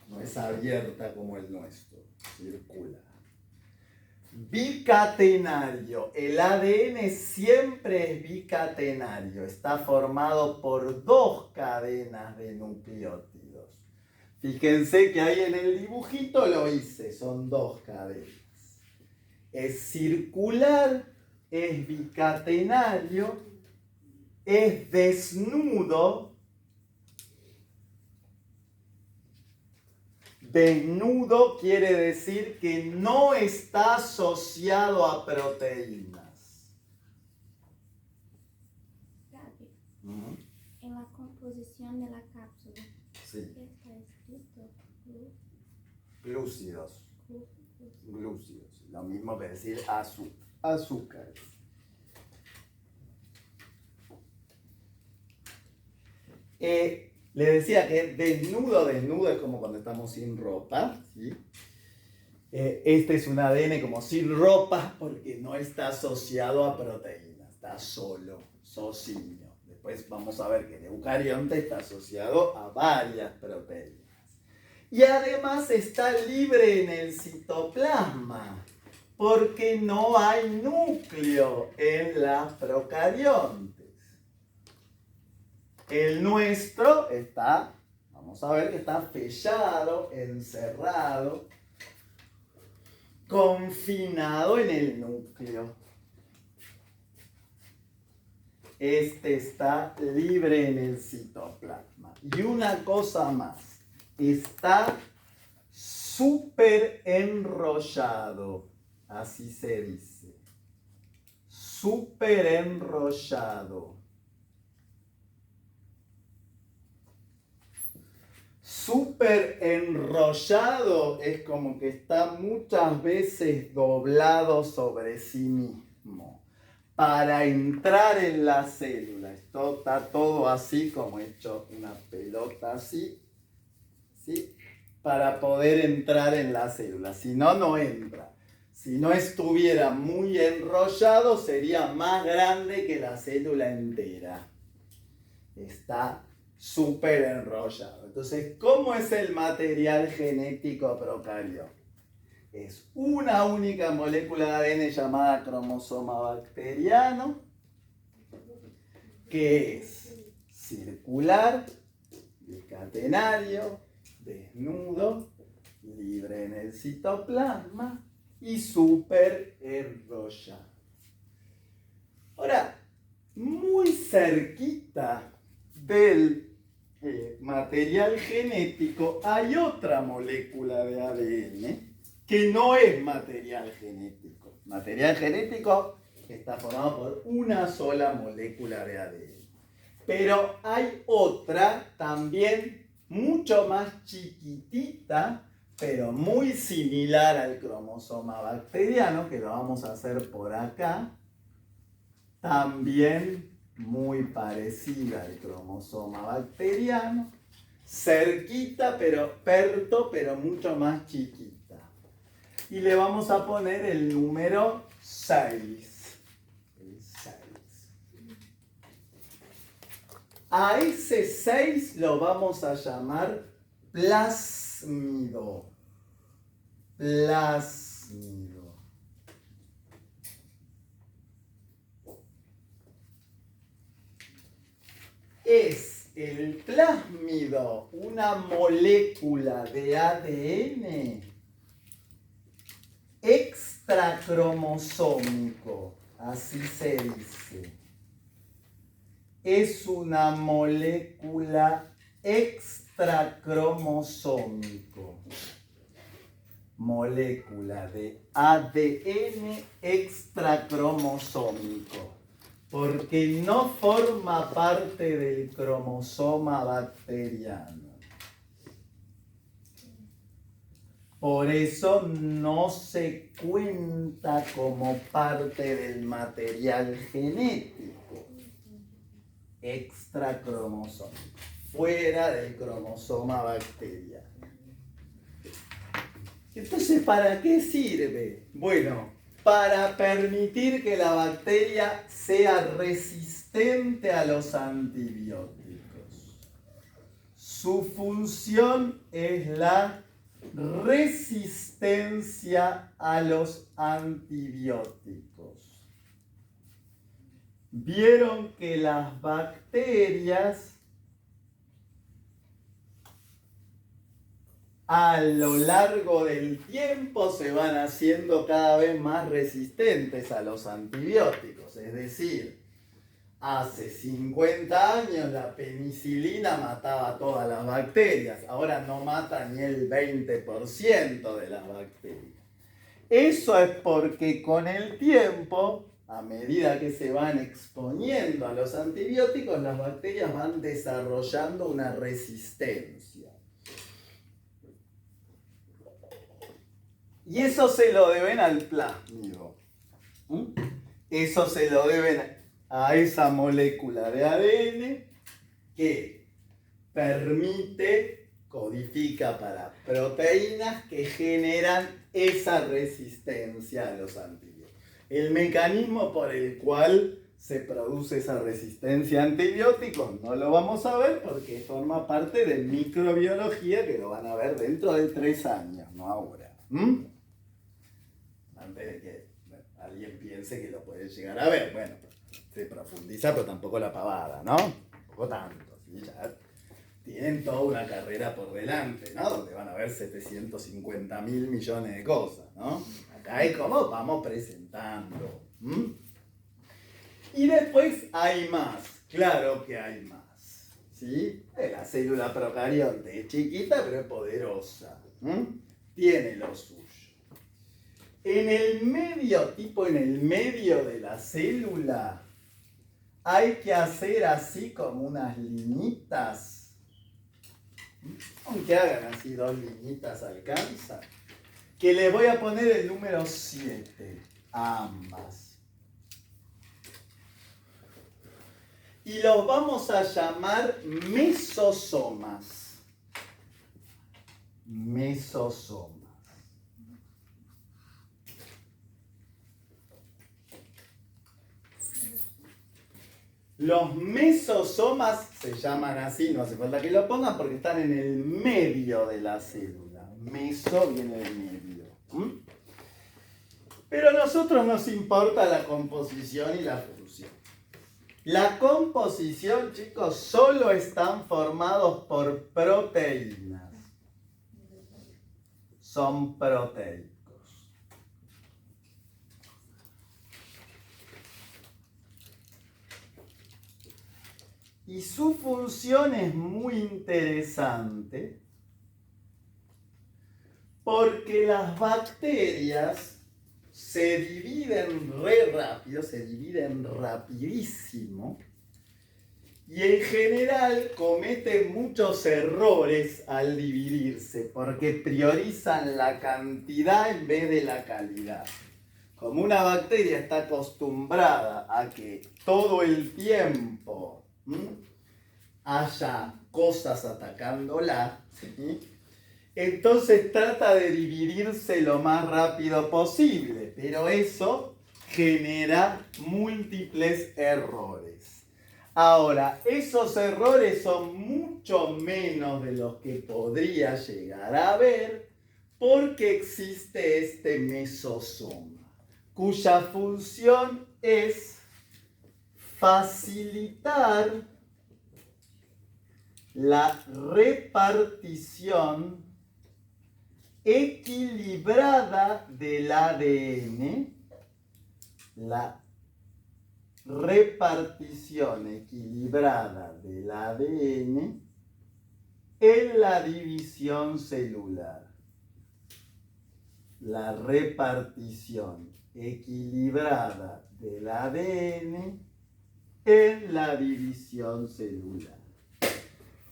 S1: no es abierta como el nuestro, circula. Bicatenario, el ADN siempre es bicatenario, está formado por 2 cadenas de nucleótidos. Fíjense que ahí en el dibujito lo hice, son 2 cadenas. Es circular, es bicatenario, es desnudo. Desnudo quiere decir que no está asociado a proteínas.
S5: Gaby,
S1: Ujú.
S5: en la composición de la cápsula,
S1: Sí,
S5: ¿qué está escrito?
S1: glúcidos. Glúcidos. Lo mismo que decir azúcares. Le decía que desnudo es como cuando estamos sin ropa, ¿sí? Este es un ADN como sin ropa porque no está asociado a proteínas, está solo, sociño. Después vamos a ver que el eucarionte está asociado a varias proteínas. Y además está libre en el citoplasma porque no hay núcleo en las procariontes. El nuestro está, vamos a ver que está sellado, encerrado, confinado en el núcleo. Este está libre en el citoplasma. Y una cosa más, está súper enrollado, así se dice. Súper enrollado. Súper enrollado es como que está muchas veces doblado sobre sí mismo para entrar en la célula. Esto está todo así como hecho una pelota así, ¿sí? Para poder entrar en la célula. Si no, no entra. Si no estuviera muy enrollado, sería más grande que la célula entera. Está súper enrollado. Entonces, ¿cómo es el material genético procariótico? Es una única molécula de ADN llamada cromosoma bacteriano, que es circular, bicatenario, desnudo, libre en el citoplasma y súper enrollado. Ahora, muy cerquita del material genético hay otra molécula de ADN que no es material genético. Material genético está formado por una sola molécula de ADN. Pero hay otra también mucho más chiquitita, pero muy similar al cromosoma bacteriano, que lo vamos a hacer por acá. También muy parecida al cromosoma bacteriano, cerquita, pero mucho más chiquita. Y le vamos a poner el número 6. El 6. A ese 6 lo vamos a llamar plásmido. Plásmido. ¿Es el plásmido una molécula de ADN extracromosómico? Así se dice. Es una molécula extracromosómico. Molécula de ADN extracromosómico. Porque no forma parte del cromosoma bacteriano. Por eso no se cuenta como parte del material genético extracromosómico, fuera del cromosoma bacteriano. Entonces, ¿para qué sirve? Bueno, para permitir que la bacteria sea resistente a los antibióticos. Su función es la resistencia a los antibióticos. Vieron que las bacterias a lo largo del tiempo se van haciendo cada vez más resistentes a los antibióticos. Es decir, hace 50 años la penicilina mataba a todas las bacterias. Ahora no mata ni el 20% de las bacterias. Eso es porque con el tiempo, a medida que se van exponiendo a los antibióticos, las bacterias van desarrollando una resistencia. Y eso se lo deben al plásmido. Eso se lo deben a esa molécula de ADN que permite, codifica para proteínas que generan esa resistencia a los antibióticos. El mecanismo por el cual se produce esa resistencia a antibióticos no lo vamos a ver porque forma parte de microbiología que lo van a ver dentro de 3 años, no ahora. Antes de que alguien piense que lo puede llegar a ver. Bueno, se profundiza, pero tampoco la pavada, ¿no? Tampoco tanto, ¿sí? Ya tienen toda una carrera por delante, ¿no? Donde van a ver 750.000 millones de cosas, ¿no? Acá es como vamos presentando. Y después hay más, claro que hay más, ¿sí? La célula procarionte es chiquita, pero es poderosa. Tiene lo suyo. En el medio, en el medio de la célula, hay que hacer así como unas liñitas. Aunque hagan así 2 liñitas alcanza. Que les voy a poner el número 7 a ambas. Y los vamos a llamar mesosomas. Mesosomas. Los mesosomas se llaman así, no hace falta que lo pongan porque están en el medio de la célula. Meso viene del medio. Pero a nosotros nos importa la composición y la función. La composición, chicos, solo están formados por proteínas. Son proteicos. Y su función es muy interesante porque las bacterias se dividen re rápido, se dividen rapidísimo y en general cometen muchos errores al dividirse porque priorizan la cantidad en vez de la calidad. Como una bacteria está acostumbrada a que todo el tiempo haya cosas atacándola, ¿sí? Entonces trata de dividirse lo más rápido posible, pero eso genera múltiples errores. Ahora, esos errores son mucho menos de los que podría llegar a haber porque existe este mesosoma, cuya función es facilitar la repartición equilibrada del ADN, la repartición equilibrada del ADN en la división celular. La repartición equilibrada del ADN en la división celular.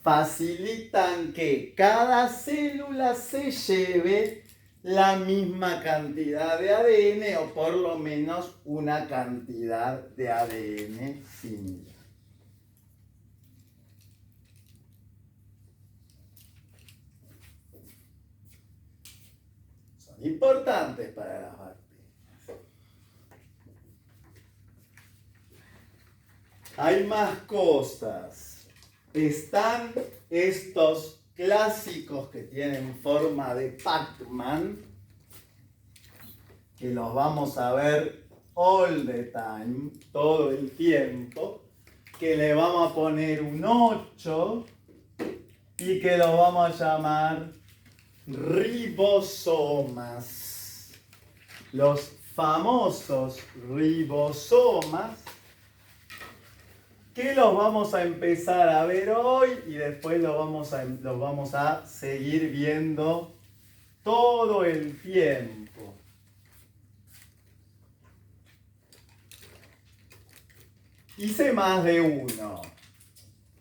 S1: Facilitan que cada célula se lleve la misma cantidad de ADN o por lo menos una cantidad de ADN similar. Son importantes para las bacterias. Hay más cosas. están estos clásicos que tienen forma de Pac-Man, que los vamos a ver all the time, todo el tiempo, que le vamos a poner un 8 y que lo vamos a llamar ribosomas. Los famosos ribosomas, que los vamos a empezar a ver hoy y después los vamos a seguir viendo todo el tiempo. Hice más de uno.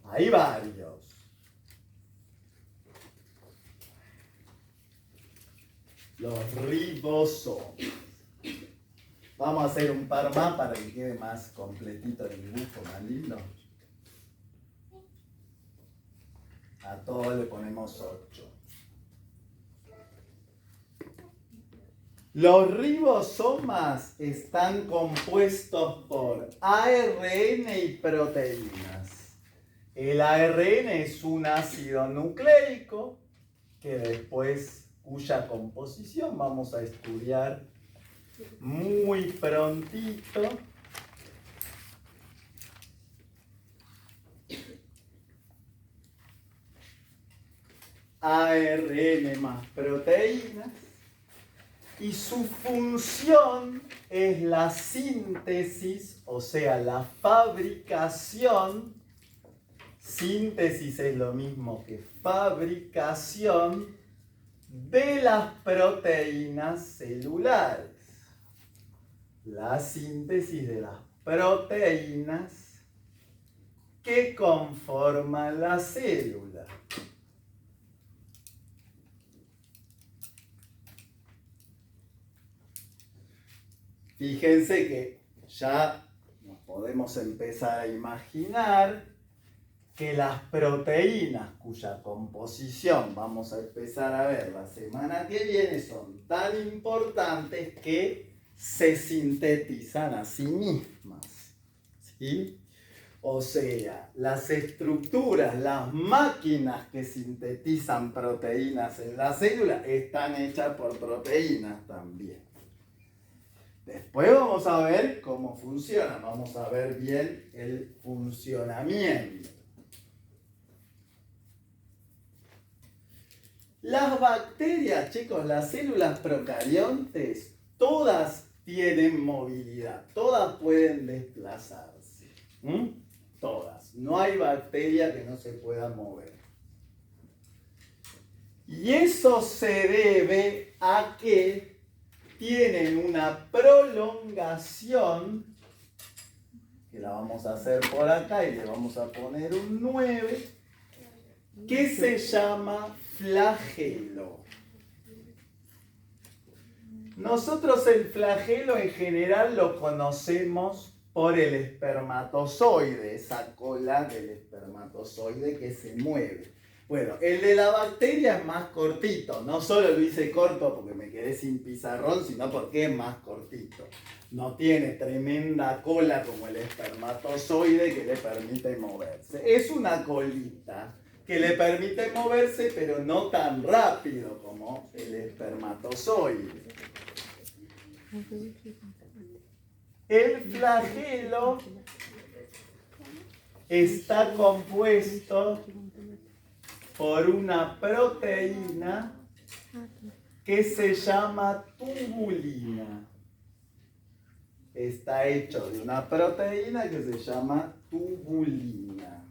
S1: Hay varios. Los ribosomas. Vamos a hacer un par más para que quede más completito el dibujo, más lindo. A todos le ponemos 8. Los ribosomas están compuestos por ARN y proteínas. El ARN es un ácido nucleico que después, cuya composición vamos a estudiar muy prontito. ARN más proteínas. Y su función es la síntesis, o sea, la fabricación. Síntesis es lo mismo que fabricación de las proteínas celulares. La síntesis de las proteínas que conforman la célula. Fíjense que ya nos podemos empezar a imaginar que las proteínas cuya composición vamos a empezar a ver la semana que viene son tan importantes que se sintetizan a sí mismas, ¿sí? O sea, las estructuras, las máquinas que sintetizan proteínas en la célula están hechas por proteínas también. Después vamos a ver cómo funciona, vamos a ver bien el funcionamiento. Las bacterias, chicos, las células procariontes, todas tienen movilidad, todas pueden desplazarse. Todas. No hay bacteria que no se pueda mover. Y eso se debe a que tienen una prolongación, que la vamos a hacer por acá y le vamos a poner un 9, que se llama flagelo. Nosotros el flagelo en general lo conocemos por el espermatozoide, esa cola del espermatozoide que se mueve. Bueno, el de la bacteria es más cortito, no solo lo hice corto porque me quedé sin pizarrón, sino porque es más cortito. No tiene tremenda cola como el espermatozoide que le permite moverse. Es una colita que le permite moverse, pero no tan rápido como el espermatozoide. El flagelo está compuesto por una proteína que se llama tubulina. Está hecho de una proteína que se llama tubulina.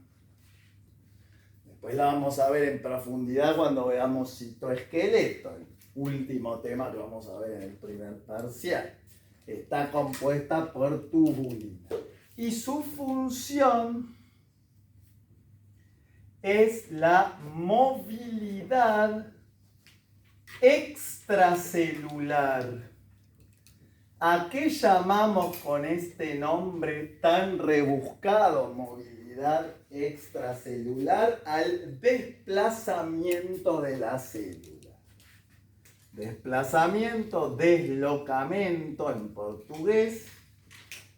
S1: Después la vamos a ver en profundidad cuando veamos citoesqueleto, el último tema que vamos a ver en el primer parcial. Está compuesta por tubulina. Y su función es la movilidad extracelular. ¿A qué llamamos con este nombre tan rebuscado, movilidad extracelular? Al desplazamiento de la célula. Desplazamiento, deslocamento en portugués,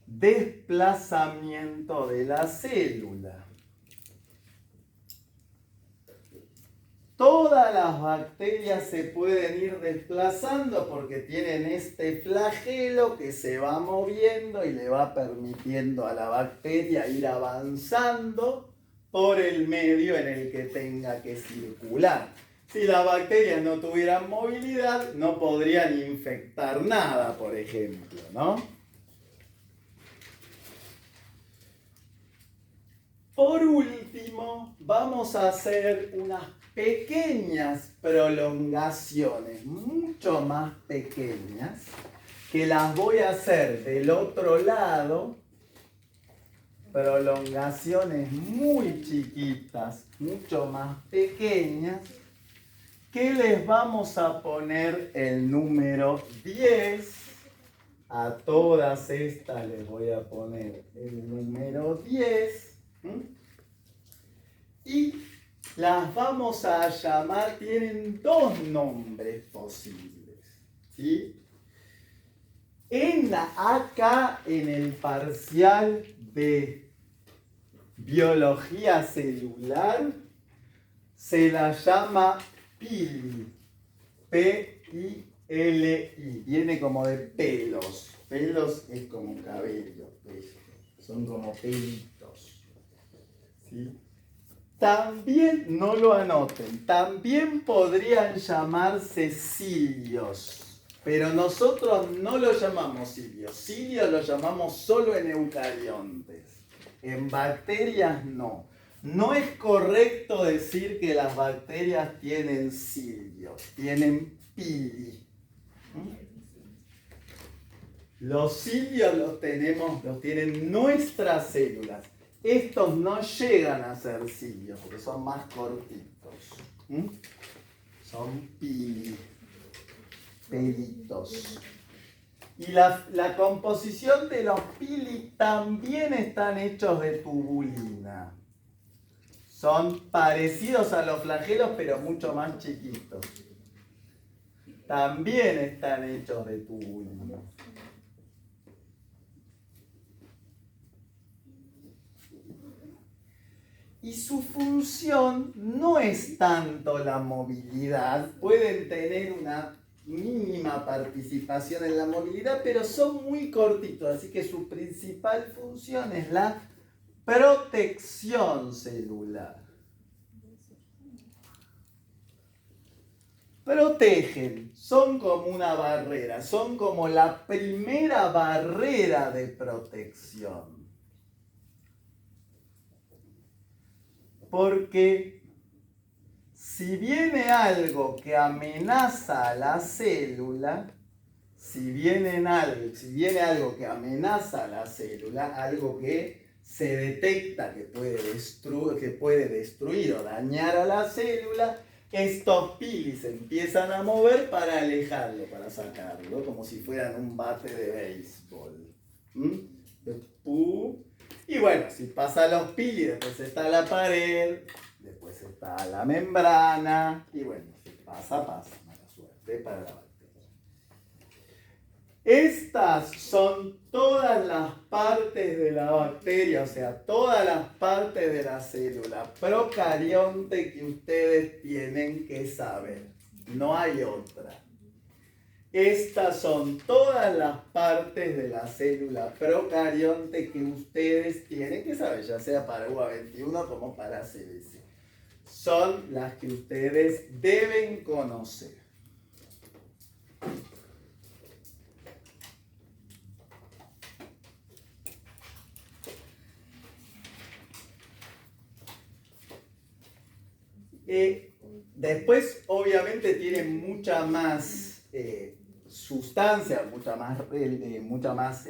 S1: desplazamiento de la célula. todas las bacterias se pueden ir desplazando porque tienen este flagelo que se va moviendo y le va permitiendo a la bacteria ir avanzando por el medio en el que tenga que circular. Si las bacterias no tuvieran movilidad, no podrían infectar nada, por ejemplo, ¿no? Por último, vamos a hacer unas pequeñas prolongaciones, mucho más pequeñas, que las voy a hacer del otro lado. Prolongaciones muy chiquitas, mucho más pequeñas, que les vamos a poner el número 10. A todas estas les voy a poner el número 10. Y las vamos a llamar, tienen dos nombres posibles, ¿sí? Acá en el parcial de biología celular se la llama pili, P-I-L-I, viene como de pelos, pelos es como cabello, son como pelitos. ¿Sí? También, no lo anoten, también podrían llamarse cilios, pero nosotros no lo llamamos cilios. Cilios lo llamamos solo en eucariontes, en bacterias no. No es correcto decir que las bacterias tienen cilios, tienen pili. Los cilios los tienen nuestras células. Estos no llegan a ser cilios porque son más cortitos. Son pelitos. Y la composición de los pili también están hechos de tubulina. Son parecidos a los flagelos pero mucho más chiquitos. También están hechos de tubulina. Y su función no es tanto la movilidad, pueden tener una mínima participación en la movilidad, pero son muy cortitos, así que su principal función es la protección celular. Protegen, son como una barrera, son como la primera barrera de protección. Porque si viene algo que amenaza a la célula, algo que se detecta que puede destruir o dañar a la célula, estos pilis se empiezan a mover para alejarlo, para sacarlo, como si fueran un bate de béisbol. Y bueno, si pasa los pilis, después está la pared, después está la membrana, y bueno, si pasa, mala suerte para la bacteria. Estas son todas las partes de la bacteria, o sea, todas las partes de la célula procarionte que ustedes tienen que saber. No hay otra. Estas son todas las partes de la célula procarionte que ustedes tienen que saber, ya sea para UA21 como para CBC. Son las que ustedes deben conocer. Después, obviamente, tienen mucha más sustancia, mucha más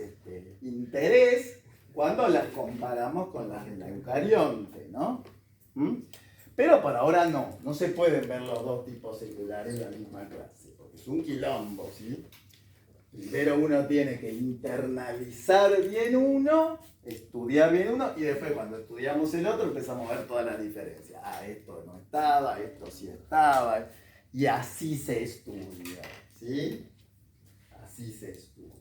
S1: interés cuando las comparamos con las de la eucarionte, ¿no? Pero por ahora no se pueden ver los dos tipos celulares en la misma clase, porque es un quilombo, ¿sí? Primero uno tiene que internalizar bien uno, estudiar bien uno, y después cuando estudiamos el otro empezamos a ver todas las diferencias. Esto no estaba, esto sí estaba, y así se estudia, ¿sí? Así se estudia.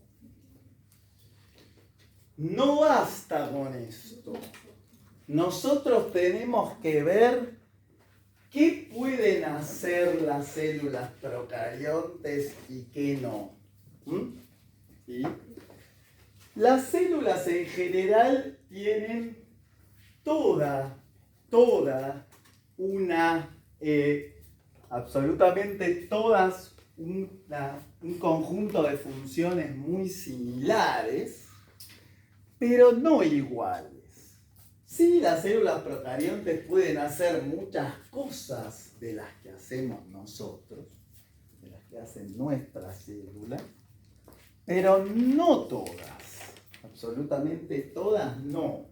S1: No basta con esto. Nosotros tenemos que ver ¿Qué pueden hacer las células procariontes y qué no? ¿Sí? Las células en general tienen absolutamente todas un conjunto de funciones muy similares, pero no iguales. Sí, las células procariontes pueden hacer muchas cosas de las que hacemos nosotros, de las que hacen nuestras células, pero no todas, absolutamente todas no.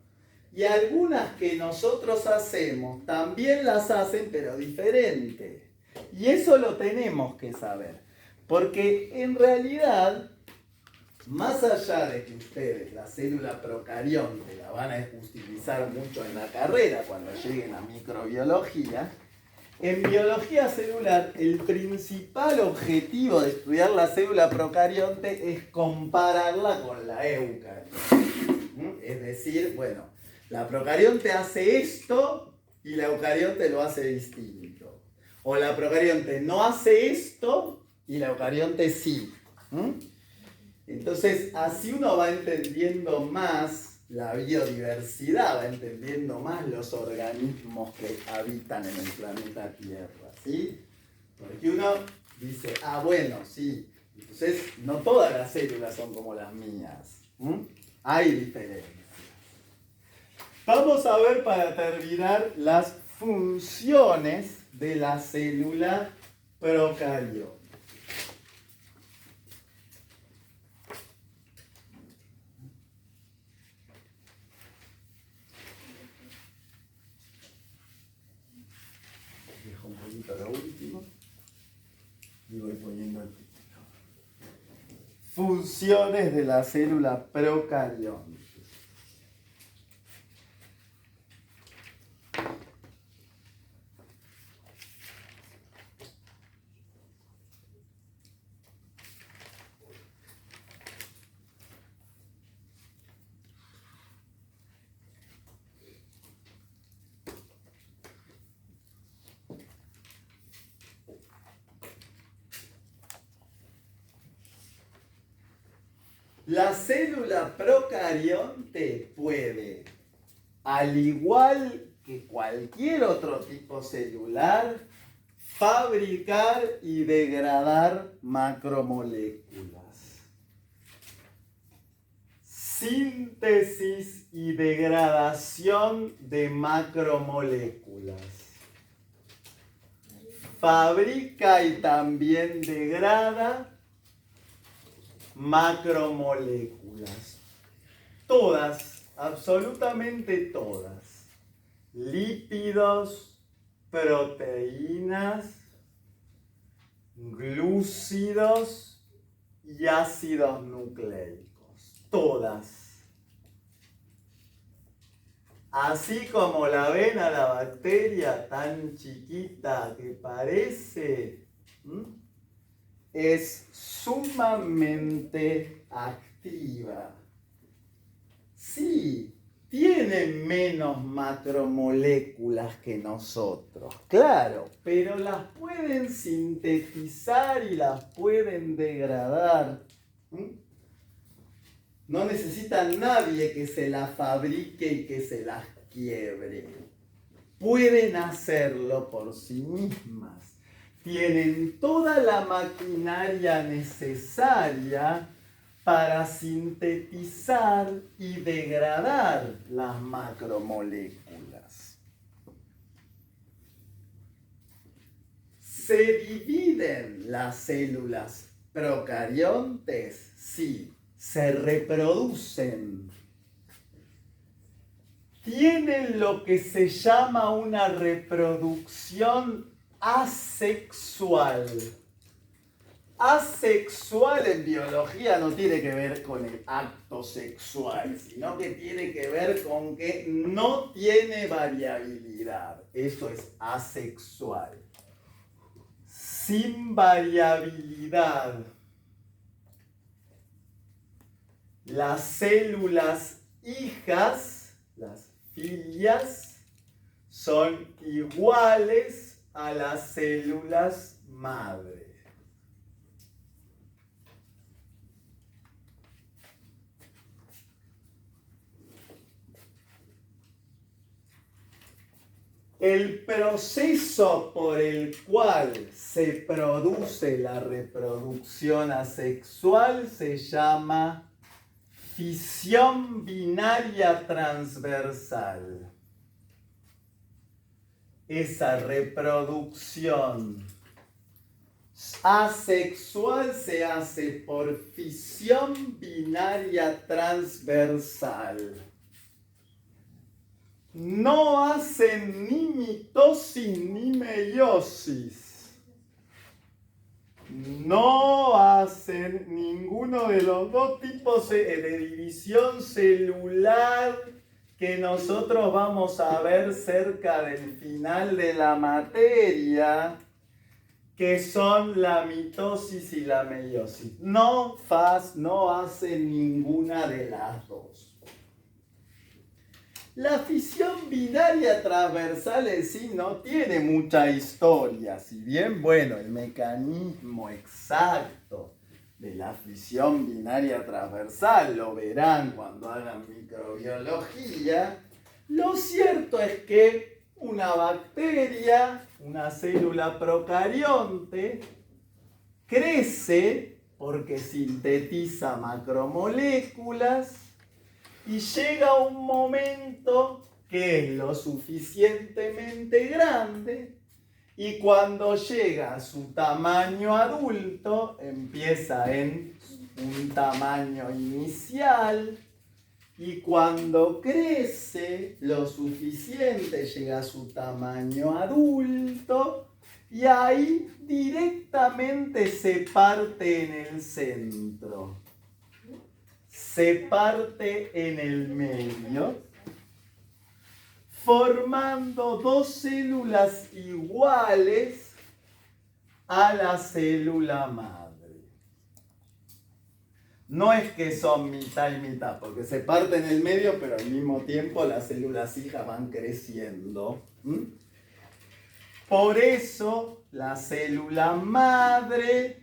S1: Y algunas que nosotros hacemos también las hacen, pero diferente. Y eso lo tenemos que saber, porque en realidad, más allá de que ustedes la célula procarionte la van a utilizar mucho en la carrera cuando lleguen a microbiología, en biología celular el principal objetivo de estudiar la célula procarionte es compararla con la eucarionte. Es decir, bueno, la procarionte hace esto y la eucarionte lo hace distinto. O la procarionte no hace esto y la eucarionte sí. Entonces, así uno va entendiendo más la biodiversidad, va entendiendo más los organismos que habitan en el planeta Tierra, ¿sí? Porque uno dice, bueno, sí, entonces no todas las células son como las mías. Hay diferencias. Vamos a ver para terminar las funciones de la célula procarionte. Dejo un poquito lo último y voy poniendo el título. Funciones de la célula procarionte. La célula procarionte puede, al igual que cualquier otro tipo celular, fabricar y degradar macromoléculas. Síntesis y degradación de macromoléculas. Fabrica y también degrada macromoléculas. Todas, absolutamente todas. Lípidos, proteínas, glúcidos y ácidos nucleicos. Todas. Así como la ven a la bacteria tan chiquita que parece, es sumamente activa. Sí, tiene menos macromoléculas que nosotros, claro, pero las pueden sintetizar y las pueden degradar. No necesitan nadie que se las fabrique y que se las quiebre. Pueden hacerlo por sí mismas. Tienen toda la maquinaria necesaria para sintetizar y degradar las macromoléculas. ¿Se dividen las células procariontes? Sí. ¿Se reproducen? Tienen lo que se llama una reproducción asexual. Asexual en biología no tiene que ver con el acto sexual, sino que tiene que ver con que no tiene variabilidad. Eso es asexual. Sin variabilidad. Las células hijas, las filias, son iguales a las células madre. El proceso por el cual se produce la reproducción asexual se llama fisión binaria transversal. Esa reproducción asexual se hace por fisión binaria transversal. No hacen ni mitosis ni meiosis. No hacen ninguno de los dos tipos de división celular que nosotros vamos a ver cerca del final de la materia, que son la mitosis y la meiosis. No hacen ninguna de las dos. La fisión binaria transversal en sí no tiene mucha historia, si bien, bueno, el mecanismo exacto de la fisión binaria transversal lo verán cuando hagan microbiología. Lo cierto es que una bacteria, una célula procarionte, crece porque sintetiza macromoléculas y llega un momento que es lo suficientemente grande y cuando llega a su tamaño adulto, empieza en un tamaño inicial y cuando crece lo suficiente, llega a su tamaño adulto y ahí directamente se parte en el centro. Se parte en el medio, formando dos células iguales a la célula madre. No es que son mitad y mitad, porque se parte en el medio, pero al mismo tiempo las células hijas van creciendo. Por eso la célula madre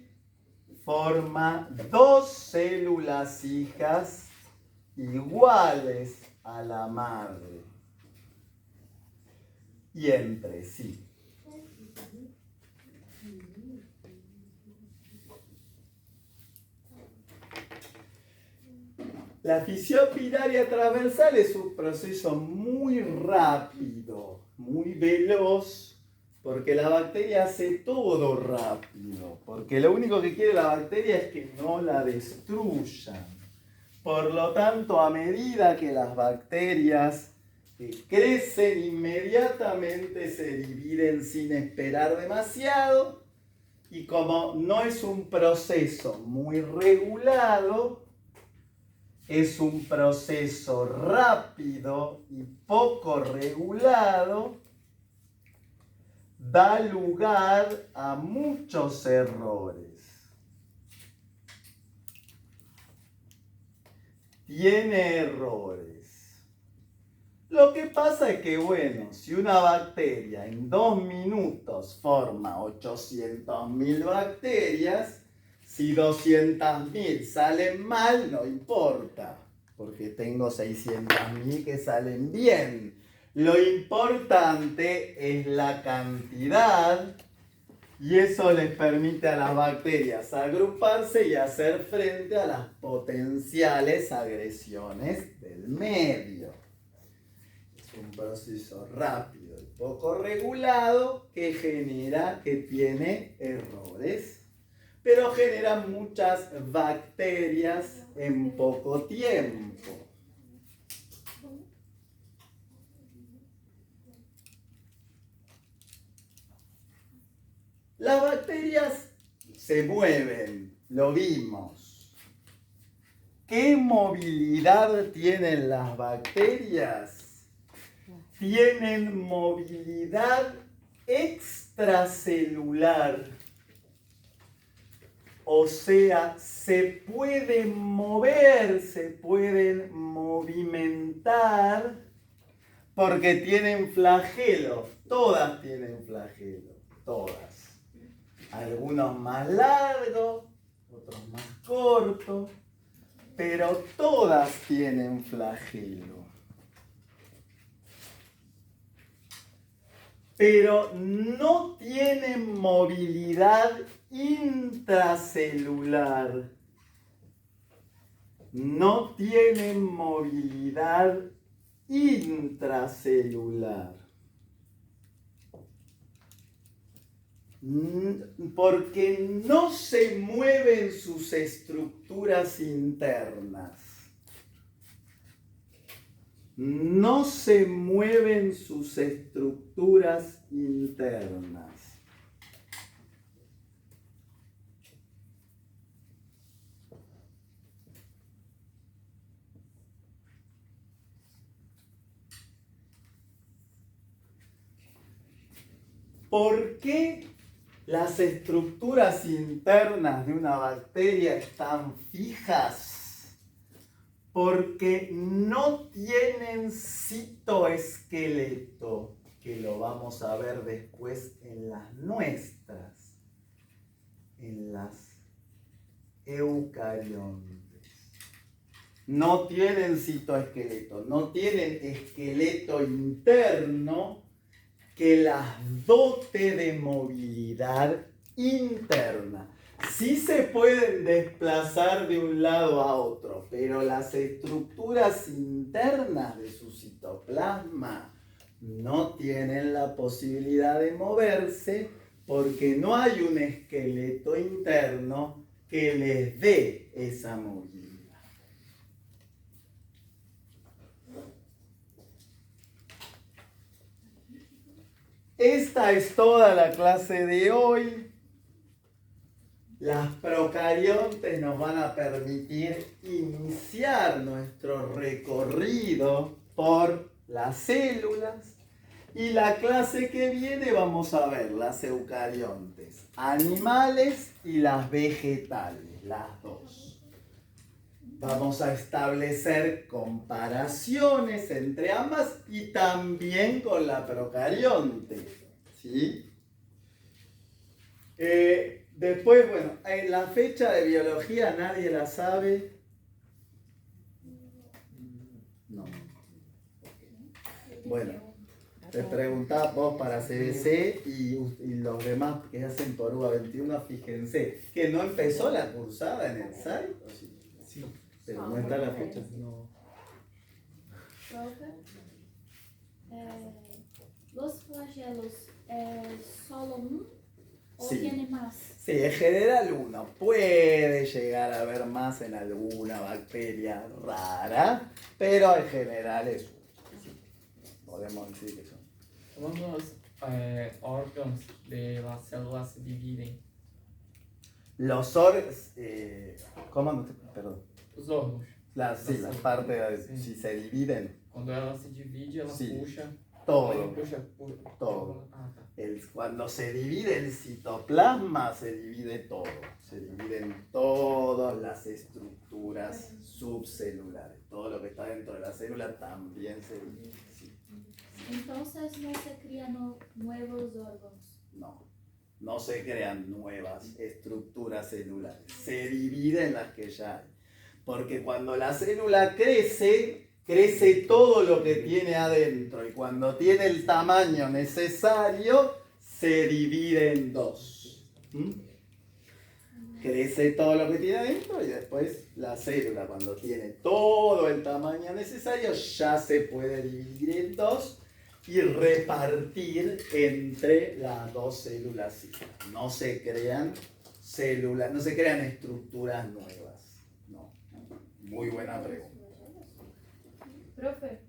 S1: forma dos células hijas iguales a la madre y entre sí. La fisión binaria transversal es un proceso muy rápido, muy veloz, porque la bacteria hace todo rápido, porque lo único que quiere la bacteria es que no la destruyan. Por lo tanto, a medida que las bacterias crecen, inmediatamente se dividen sin esperar demasiado, y como no es un proceso muy regulado, es un proceso rápido y poco regulado, da lugar a muchos errores. Tiene errores. Lo que pasa es que, bueno, si una bacteria en 2 minutos forma 800.000 bacterias, si 200.000 salen mal, no importa, porque tengo 600.000 que salen bien. Lo importante es la cantidad y eso les permite a las bacterias agruparse y hacer frente a las potenciales agresiones del medio. Es un proceso rápido y poco regulado que tiene errores, pero genera muchas bacterias en poco tiempo. Las bacterias se mueven, lo vimos. ¿Qué movilidad tienen las bacterias? Tienen movilidad extracelular. O sea, se pueden mover, se pueden movimentar porque tienen flagelos. Todas tienen flagelos. todas. Algunos más largos, otros más cortos, pero todas tienen flagelo. Pero no tienen movilidad intracelular. No tienen movilidad intracelular. Porque no se mueven sus estructuras internas. No se mueven sus estructuras internas. ¿Por qué las estructuras internas de una bacteria están fijas? Porque no tienen citoesqueleto, que lo vamos a ver después en las nuestras, en las eucariontes. No tienen citoesqueleto, no tienen esqueleto interno que las dote de movilidad interna. Sí se pueden desplazar de un lado a otro, pero las estructuras internas de su citoplasma no tienen la posibilidad de moverse porque no hay un esqueleto interno que les dé esa movilidad. Esta es toda la clase de hoy. Las procariontes nos van a permitir iniciar nuestro recorrido por las células. Y la clase que viene vamos a ver las eucariontes, animales y las vegetales, las dos. Vamos a establecer comparaciones entre ambas y también con la procarionte, ¿sí? Después, bueno, la fecha de biología nadie la sabe. No. Bueno, te preguntás vos para CBC y los demás que hacen por UBA 21, fíjense, que no empezó la cursada en el site. Sí, pero no está la fecha. No.
S5: Profe, los flagelos solo uno o
S1: Sí.
S5: tiene más?
S1: Sí, en general uno puede llegar a ver más en alguna bacteria rara, pero en general es uno. Sí, podemos decir que son.
S6: ¿Cómo los órganos de las células se dividen?
S1: Los órganos, ¿cómo no te, perdón?
S6: Os órgãos.
S1: Sí, las partes,
S6: Sí.
S1: si se dividen,
S6: Quando ela se divide, ela
S1: Sí.
S6: puxa.
S1: todo.
S6: Ela puxa por
S1: Todo.
S6: Ah, tá.
S1: Cuando se divide el citoplasma, se divide todo. Se dividen todas las estructuras subcelulares. Todo lo que está dentro de la célula también se divide. Sí.
S5: Entonces no se crean nuevos órganos.
S1: No se crean nuevas estructuras celulares. Se dividen las que ya hay. Porque cuando la célula crece todo lo que tiene adentro. Y cuando tiene el tamaño necesario, se divide en dos. ¿Mm? Crece todo lo que tiene adentro y después la célula, cuando tiene todo el tamaño necesario, ya se puede dividir en dos y repartir entre las dos células. No se crean células, no se crean estructuras nuevas. No. Muy buena pregunta.
S7: Profe,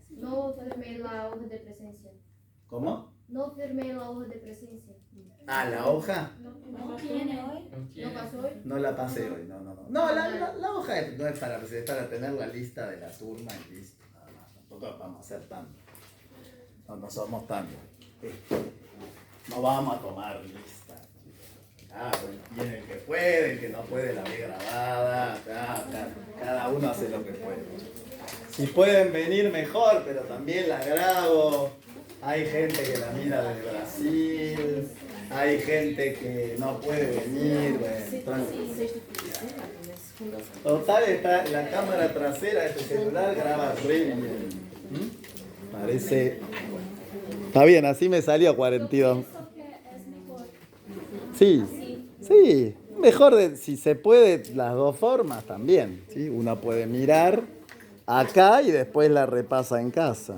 S7: no firmé la hoja de presencia.
S1: ¿Cómo?
S7: No firmé la hoja de presencia.
S1: Ah, la hoja.
S5: No tiene hoy.
S6: Não tinha.
S7: ¿No pasó hoy?
S1: No la pasé hoy, no. No, la hoja no es para tener la lista de la turma y listo, nada más. Tampoco vamos a hacer tanto. No somos tantos. No vamos a tomar lista. Bueno, viene el que puede, el que no puede la ve grabada. Cada uno hace lo que puede. Si pueden venir mejor, pero también la grabo. Hay gente que la mira desde Brasil. hay gente que no puede venir. Bueno, total, está la cámara trasera de este celular graba re bien. Parece. Está bien, así me salió 42.
S5: Pienso que es mejor.
S1: Sí,
S5: Sí.
S1: sí. Mejor si se puede las dos formas también. ¿Sí? Uno puede mirar acá y después la repasa en casa.